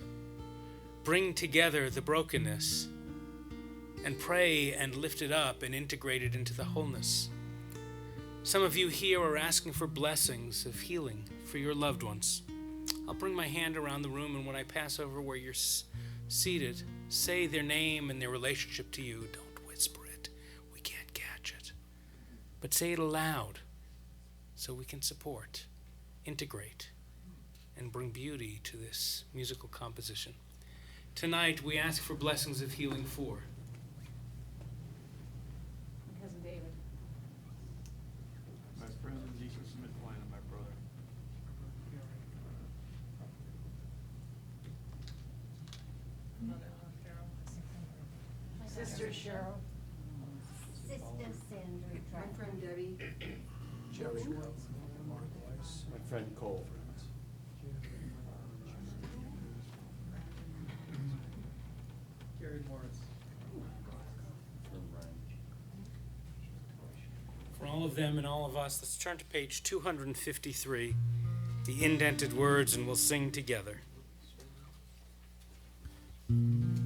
bring together the brokenness and pray and lift it up and integrate it into the wholeness. Some of you here are asking for blessings of healing for your loved ones. I'll bring my hand around the room, and when I pass over where you're seated, say their name and their relationship to you. Don't whisper it. We can't catch it. But say it aloud so we can support, integrate, and bring beauty to this musical composition. Tonight, we ask for blessings of healing for Cousin David. My friend Lisa Smith-Klein and my brother. Sister Cheryl. Sister Sandra. My friend Debbie. My friend Cole. Gary Morris. For all of them and all of us, let's turn to page 253, the indented words, and we'll sing together. Thank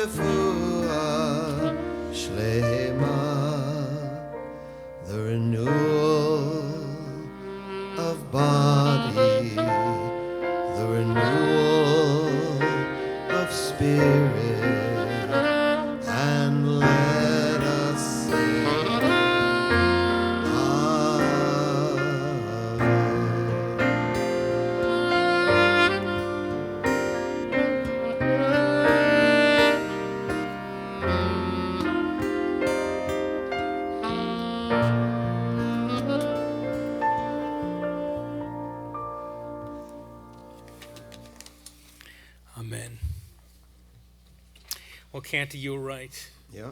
refuah shlema, the renewal of body, the renewal of spirit, and let us sing. Amen. Well, Cantor, you were right. Yeah.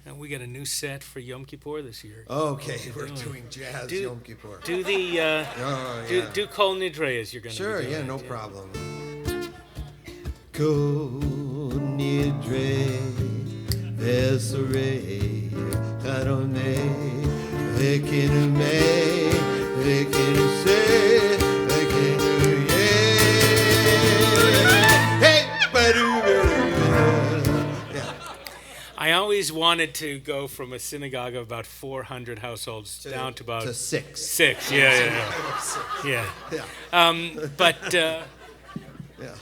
And we got a new set for Yom Kippur this year. Okay, we're doing jazz Do- Yom Kippur. Do the Oh, yeah. do Kol Nidre as you're going to Sure, be doing yeah, it, no problem. Ko nidre vesere karone vekinu me vekinu se vekinu ye. Hey, yeah. I always wanted to go from a synagogue of about 400 households down to about to six. Six, yeah. Yeah. But Yeah.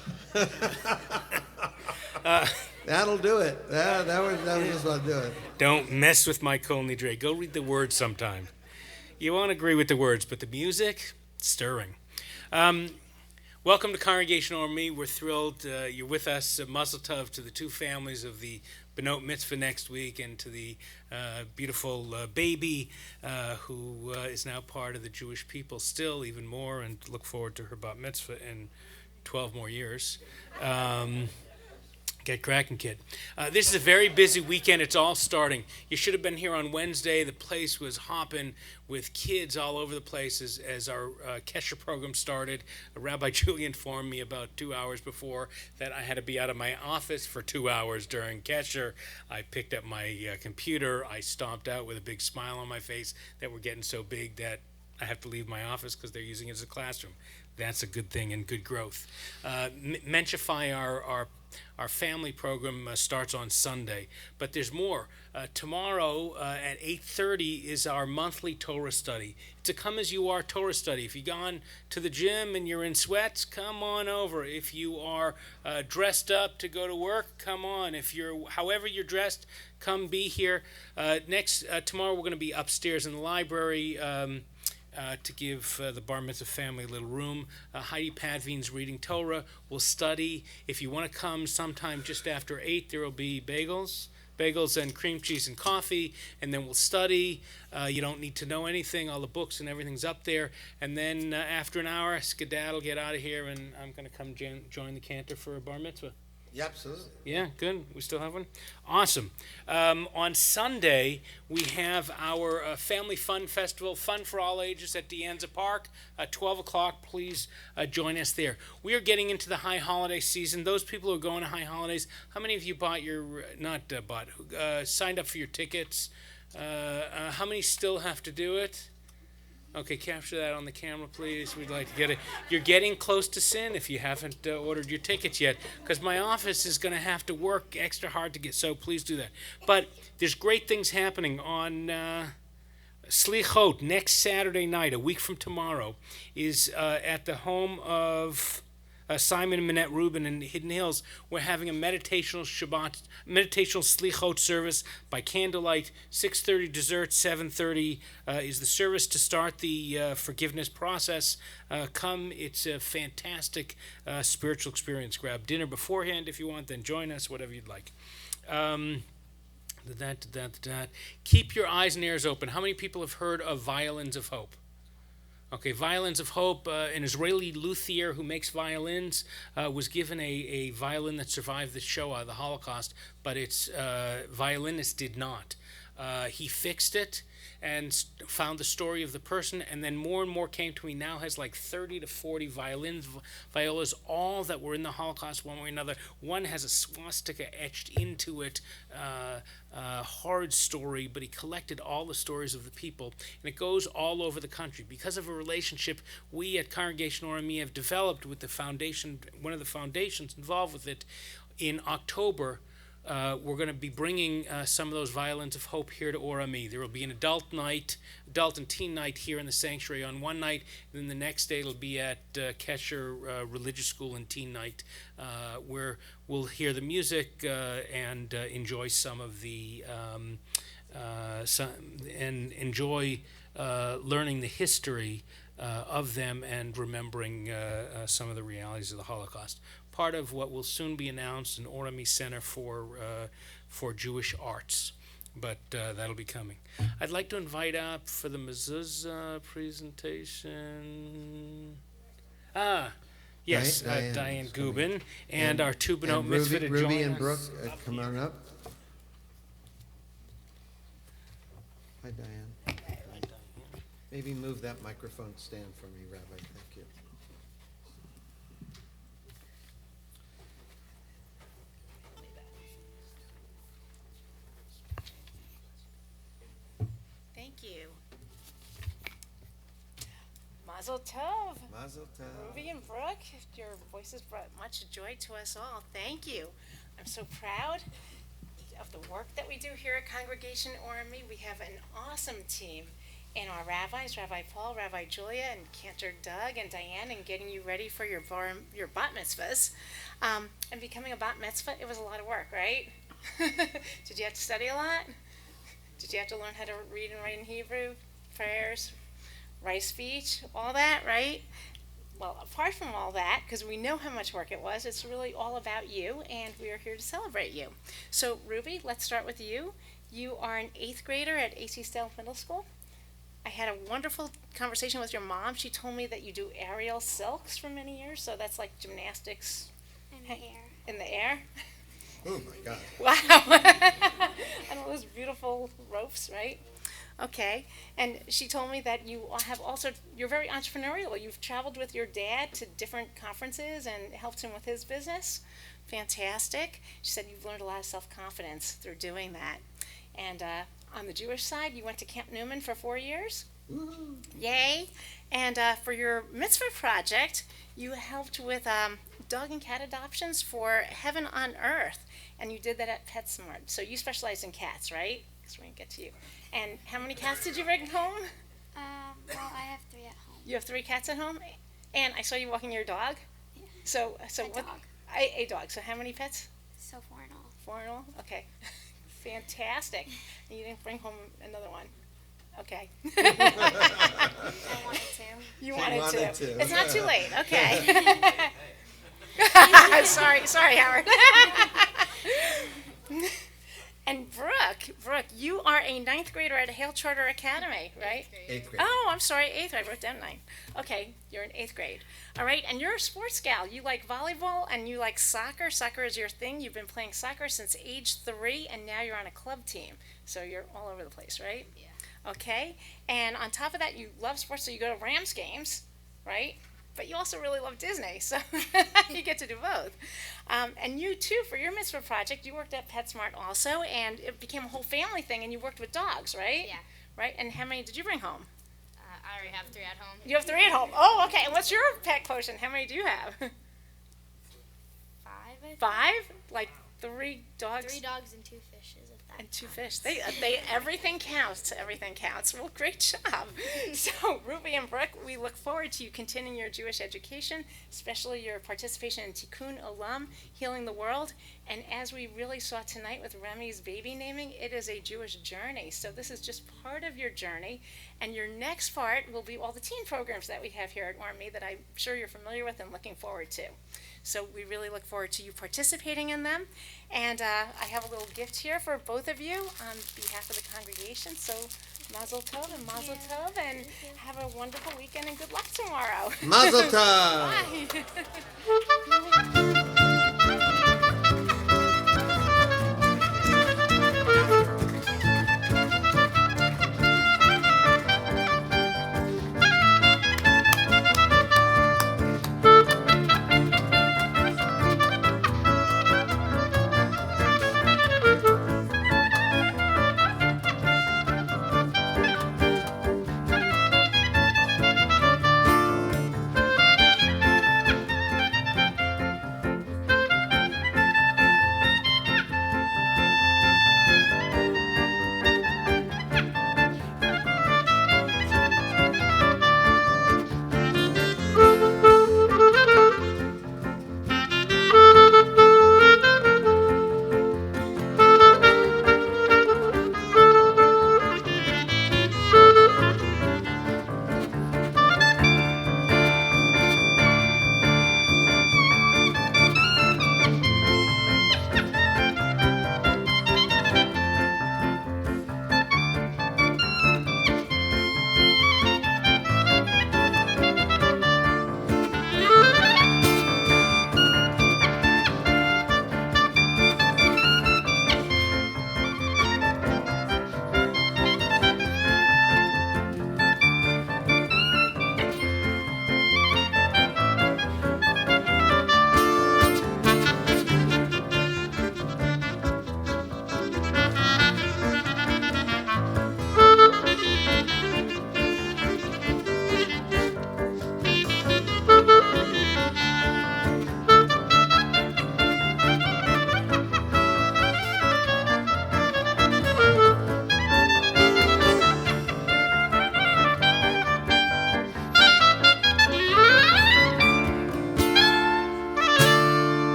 That'll do it. That was just about do it. don't mess with my Kol Nidre. Go read the words sometime. You won't agree with the words, but the music, stirring. Welcome to Congregation Ormy. We're thrilled you're with us. Mazel tov to the two families of the Benot Mitzvah next week, and to the beautiful baby who is now part of the Jewish people still even more, and look forward to her bat mitzvah in 12 more years. Get cracking, kid. This is a very busy weekend. It's all starting. You should have been here on Wednesday. The place was hopping with kids all over the place as our Kesher program started. Rabbi Julie informed me about 2 hours before that I had to be out of my office for 2 hours during Kesher. I picked up my computer. I stomped out with a big smile on my face that we're getting so big that I have to leave my office because they're using it as a classroom. That's a good thing and good growth. Menchify, our family program starts on Sunday, but there's more. Tomorrow at 8:30 is our monthly Torah study. It's a come as you are Torah study. If you've gone to the gym and you're in sweats, come on over. If you are dressed up to go to work, come on. If you're however you're dressed, come be here. Tomorrow we're going to be upstairs in the library. To give the Bar Mitzvah family a little room. Heidi Padvine's reading Torah. We'll study. If you want to come sometime just after 8, there will be bagels and cream cheese and coffee, and then we'll study. You don't need to know anything. All the books and everything's up there. And then after an hour, skedaddle, get out of here, and I'm going to come join the cantor for a Bar Mitzvah. Yeah, absolutely. Yeah, good. We still have one? Awesome. On Sunday, we have our Family Fun Festival, Fun for All Ages at De Anza Park, 12 o'clock. Please join us there. We are getting into the high holiday season. Those people who are going to high holidays, how many of you signed up for your tickets? How many still have to do it? Okay, capture that on the camera, please. We'd like to get it. You're getting close to sin if you haven't ordered your tickets yet, because my office is going to have to work extra hard to get, so please do that. But there's great things happening on Slichot next Saturday night, a week from tomorrow, is at the home of Simon and Minette Rubin in Hidden Hills. We're having a meditational Slichot service by candlelight. 6:30 dessert, 7:30 is the service to start the forgiveness process. Come, it's a fantastic spiritual experience. Grab dinner beforehand if you want, then join us, whatever you'd like. Keep your eyes and ears open. How many people have heard of Violins of Hope? Okay, Violins of Hope, an Israeli luthier who makes violins, was given a violin that survived the Shoah, the Holocaust, but its violinist did not. He fixed it and found the story of the person, and then more and more came to me. Now has like 30 to 40 violas, all that were in the Holocaust one way or another. One has a swastika etched into it, horrid story, but he collected all the stories of the people, and it goes all over the country. Because of a relationship we at Congregation Ormy have developed with the foundation, one of the foundations involved with it, in October, we're going to be bringing some of those violins of hope here to Orami. There will be an adult and teen night here in the sanctuary on one night. Then the next day it'll be at Kesher Religious School and Teen Night, where we'll hear the music and enjoy some of the and enjoy learning the history of them and remembering some of the realities of the Holocaust. Part of what will soon be announced, an Orami Center for Jewish Arts, but that'll be coming. I'd like to invite up for the mezuzah presentation. Yes, Diane Gubin and our two B'nai Mitzvah to Ruby join and us Brooke, up come here. on up. Hi, Diane. Maybe move that microphone stand for me, Rabbi. Thank you. Thank you. Mazel Tov. Mazel tov. Ruby and Brooke, your voices brought much joy to us all. Thank you. I'm so proud of the work that we do here at Congregation Orami. We have an awesome team and our rabbis, Rabbi Paul, Rabbi Julia, and Cantor Doug and Diane, and getting you ready for your bat mitzvahs. And becoming a bat mitzvah, it was a lot of work, right? Did you have to study a lot? Did you have to learn how to read and write in Hebrew, prayers, write speech, all that, right? Well, apart from all that, because we know how much work it was, it's really all about you, and we are here to celebrate you. So, Ruby, let's start with you. You are an 8th grader at A.C. Stale Middle School. I had a wonderful conversation with your mom. She told me that you do aerial silks for many years, so that's like gymnastics In the air. in the air. Oh, my God. Wow. And all those beautiful ropes, right? Okay. And she told me that you have also, you're very entrepreneurial. You've traveled with your dad to different conferences and helped him with his business. Fantastic. She said you've learned a lot of self-confidence through doing that. And on the Jewish side, you went to Camp Newman for 4 years. Woo-hoo. Yay. And for your mitzvah project, you helped with dog and cat adoptions for Heaven on Earth. And you did that at PetSmart. So you specialize in cats, right? Because we're going to get to you. And how many cats did you bring home? Well, I have 3 at home. You have 3 cats at home? And I saw you walking your dog? Yeah. So A what? dog. A dog. So how many pets? So 4 in all. 4 in all? Okay. Fantastic. And you didn't bring home another one? Okay. I wanted to. You She wanted wanted to. to. It's not too late. Okay. sorry, Howard. And Brooke, you are a 9th grader at Hale Charter Academy, right? 8th grade. Oh, I'm sorry, 8th. I wrote down 9. Okay, you're in 8th grade. All right, and you're a sports gal. You like volleyball and you like soccer. Soccer is your thing. You've been playing soccer since age 3, and now you're on a club team. So you're all over the place, right? Yeah. Okay, and on top of that, you love sports, so you go to Rams games, right? But you also really love Disney, so you get to do both. And you too, for your mitzvah project, you worked at PetSmart also, and it became a whole family thing, and you worked with dogs, right? Yeah. Right, and how many did you bring home? I already have 3 at home. You have 3 at home. Oh, okay, and what's your pet quotient? How many do you have? 5, I think. 5? Like 3 dogs? 3 dogs and 2 fishes. If that And 2 counts. fish. They everything counts. Everything counts. Well, great job. So, Ruby and Brooke, we look forward to you continuing your Jewish education, especially your participation in Tikkun Olam, healing the world. And as we really saw tonight with Remy's baby naming, it is a Jewish journey. So this is just part of your journey. And your next part will be all the teen programs that we have here at Ormi that I'm sure you're familiar with and looking forward to. So we really look forward to you participating in them. And I have a little gift here for both of you on behalf of the congregation. So Mazel Tov and Mazel Tov, and have a wonderful weekend and good luck tomorrow. Mazel tov. Bye.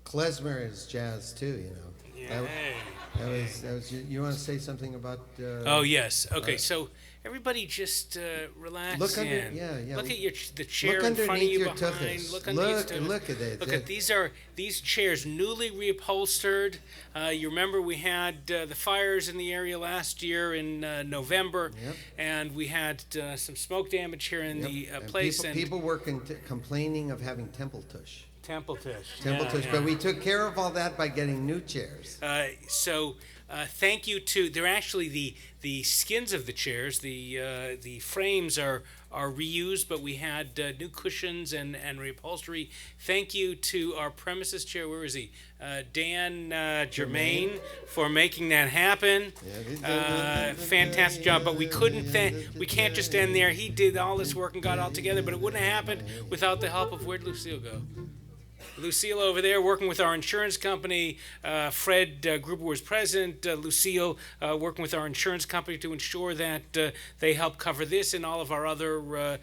klezmer is jazz too, you know. That was you want to say something about? Oh yes. Okay. So everybody just relax Look under- in. yeah, yeah. Look at the chair Look in front of underneath you your behind. tuchus. Look underneath Look- your tuchus. look at it. Look at these chairs newly reupholstered. You remember we had the fires in the area last year in November, Yep. and we had some smoke damage here in the And place. people were complaining of having temple tush. Temple Tush. Temple Yeah, tush, yeah. but we took care of all that by getting new chairs. So thank you to. They're actually the skins of the chairs. The frames are reused, but we had new cushions and reupholstery. Thank you to our premises chair. Where is he? Dan Germain for making that happen. Fantastic job. But we can't just end there. He did all this work and got it all together, but it wouldn't have happened without the help of, where'd Lucille go? Lucille over there working with our insurance company. Fred Gruber was president. Lucille working with our insurance company to ensure that they help cover this and all of our other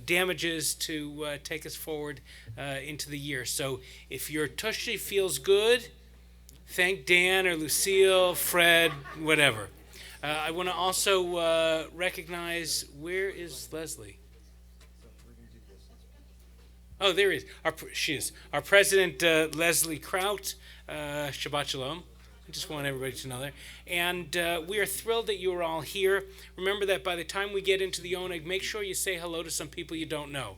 damages to take us forward into the year. So if your tushy feels good, thank Dan or Lucille, Fred, whatever. I want to also recognize, where is Leslie? Oh, there he is. She is. Our president, Leslie Kraut. Shabbat Shalom. I just want everybody to know that. And we are thrilled that you are all here. Remember that by the time we get into the Oneg, make sure you say hello to some people you don't know.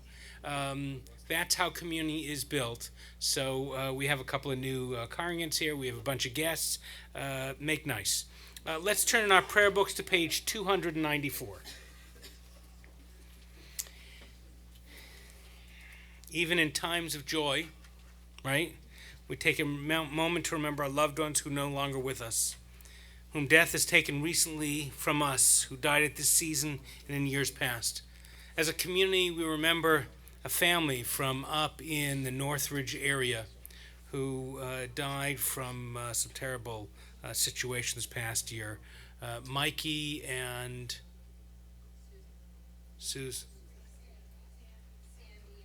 That's how community is built. So we have a couple of new congregants here. We have a bunch of guests. Make nice. Let's turn in our prayer books to page 294. Even in times of joy, right? We take a moment to remember our loved ones who are no longer with us, whom death has taken recently from us, who died at this season and in years past. As a community, we remember a family from up in the Northridge area who died from some terrible situations past year. Mikey and Suze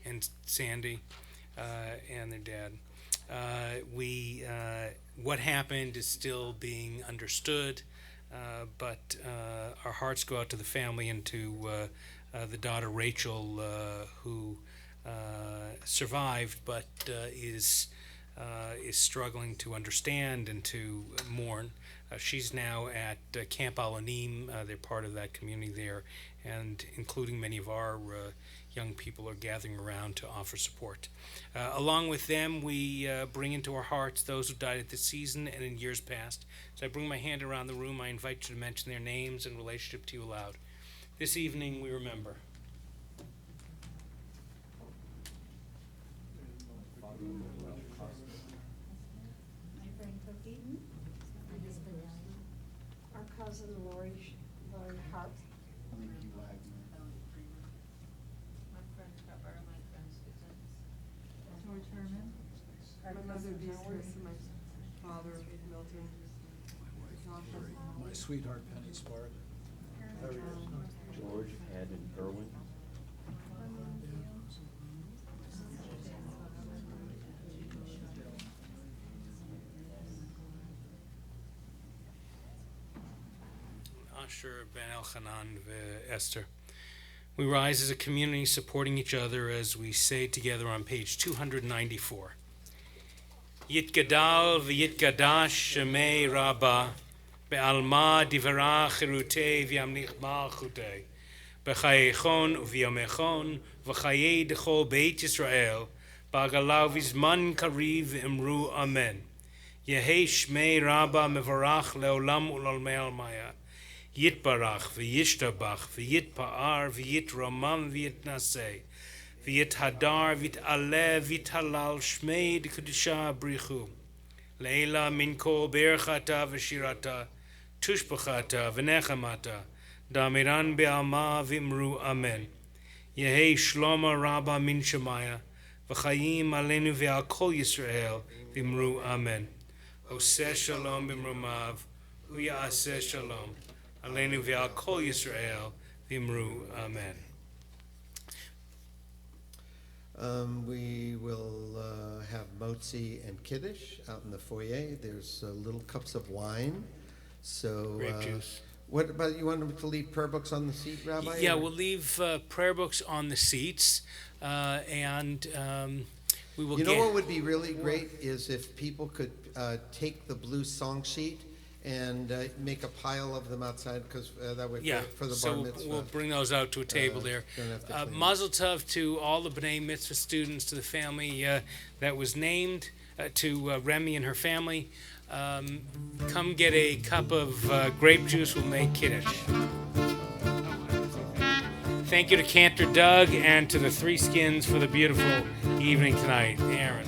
and Sandy and their dad. What happened is still being understood, but our hearts go out to the family and to the daughter Rachel, who survived but is struggling to understand and to mourn. She's now at Camp Alonim. They're part of that community there, and including many of our young people are gathering around to offer support. Along with them, we bring into our hearts those who died at this season and in years past. So I bring my hand around the room. I invite you to mention their names and relationship to you aloud. This evening, we remember. My friend Cookie, my husband Ellie, our cousin Lori Hart. My friend Trevor, my friend Susan. George Herman. Our mother Doris, my father Milton. My sweetheart Penny Spark. George, Ed, and Irwin. Asher, Ben Elchanan, Esther. We rise as a community supporting each other as we say together on page 294. Yitgadal v'yitgadash shemei Rabbah be'alma divara chirutei v'yamnich malchutei b'chayechon v'yamechon v'chayei dechol beit Yisrael ba'galav v'zman kariv v'imru amen. Yehei shmei Rabbah mevarach leolam u'lolmei almaya. Yitbarach v'yishtabach v'yitpa'ar v'yitramam v'yitnaseh v'yithadar v'yit'aleh v'yithalal shmei d'kedusha brichu leila min kol berchata v'shirata tushbachata v'nechamata damiran be'alma v'imru amen. Yehei shloma rabba min shemaya v'chayim aleinu ve'al kol Yisrael v'imru amen. Oseh shalom b'mrumav u'ya'aseh shalom Aleinu v'al kol Yisrael v'imru amen. We will have motzi and kiddush out in the foyer. There's little cups of wine. So Grape juice. What about, you want them to leave prayer books on the seat, Rabbi? Yeah, or- we'll leave prayer books on the seats, and we will You know get. what would be really great is if people could take the blue song sheet and make a pile of them outside, because that way Yeah, for the so bar we'll mitzvah. bring those out to a table there. don't have to clean it. Mazel tov to all the B'nai Mitzvah students, to the family that was named, to Remy and her family. Come get a cup of grape juice. We'll make kiddush. Thank you to Cantor Doug and to the Three Skins for the beautiful evening tonight. Aaron.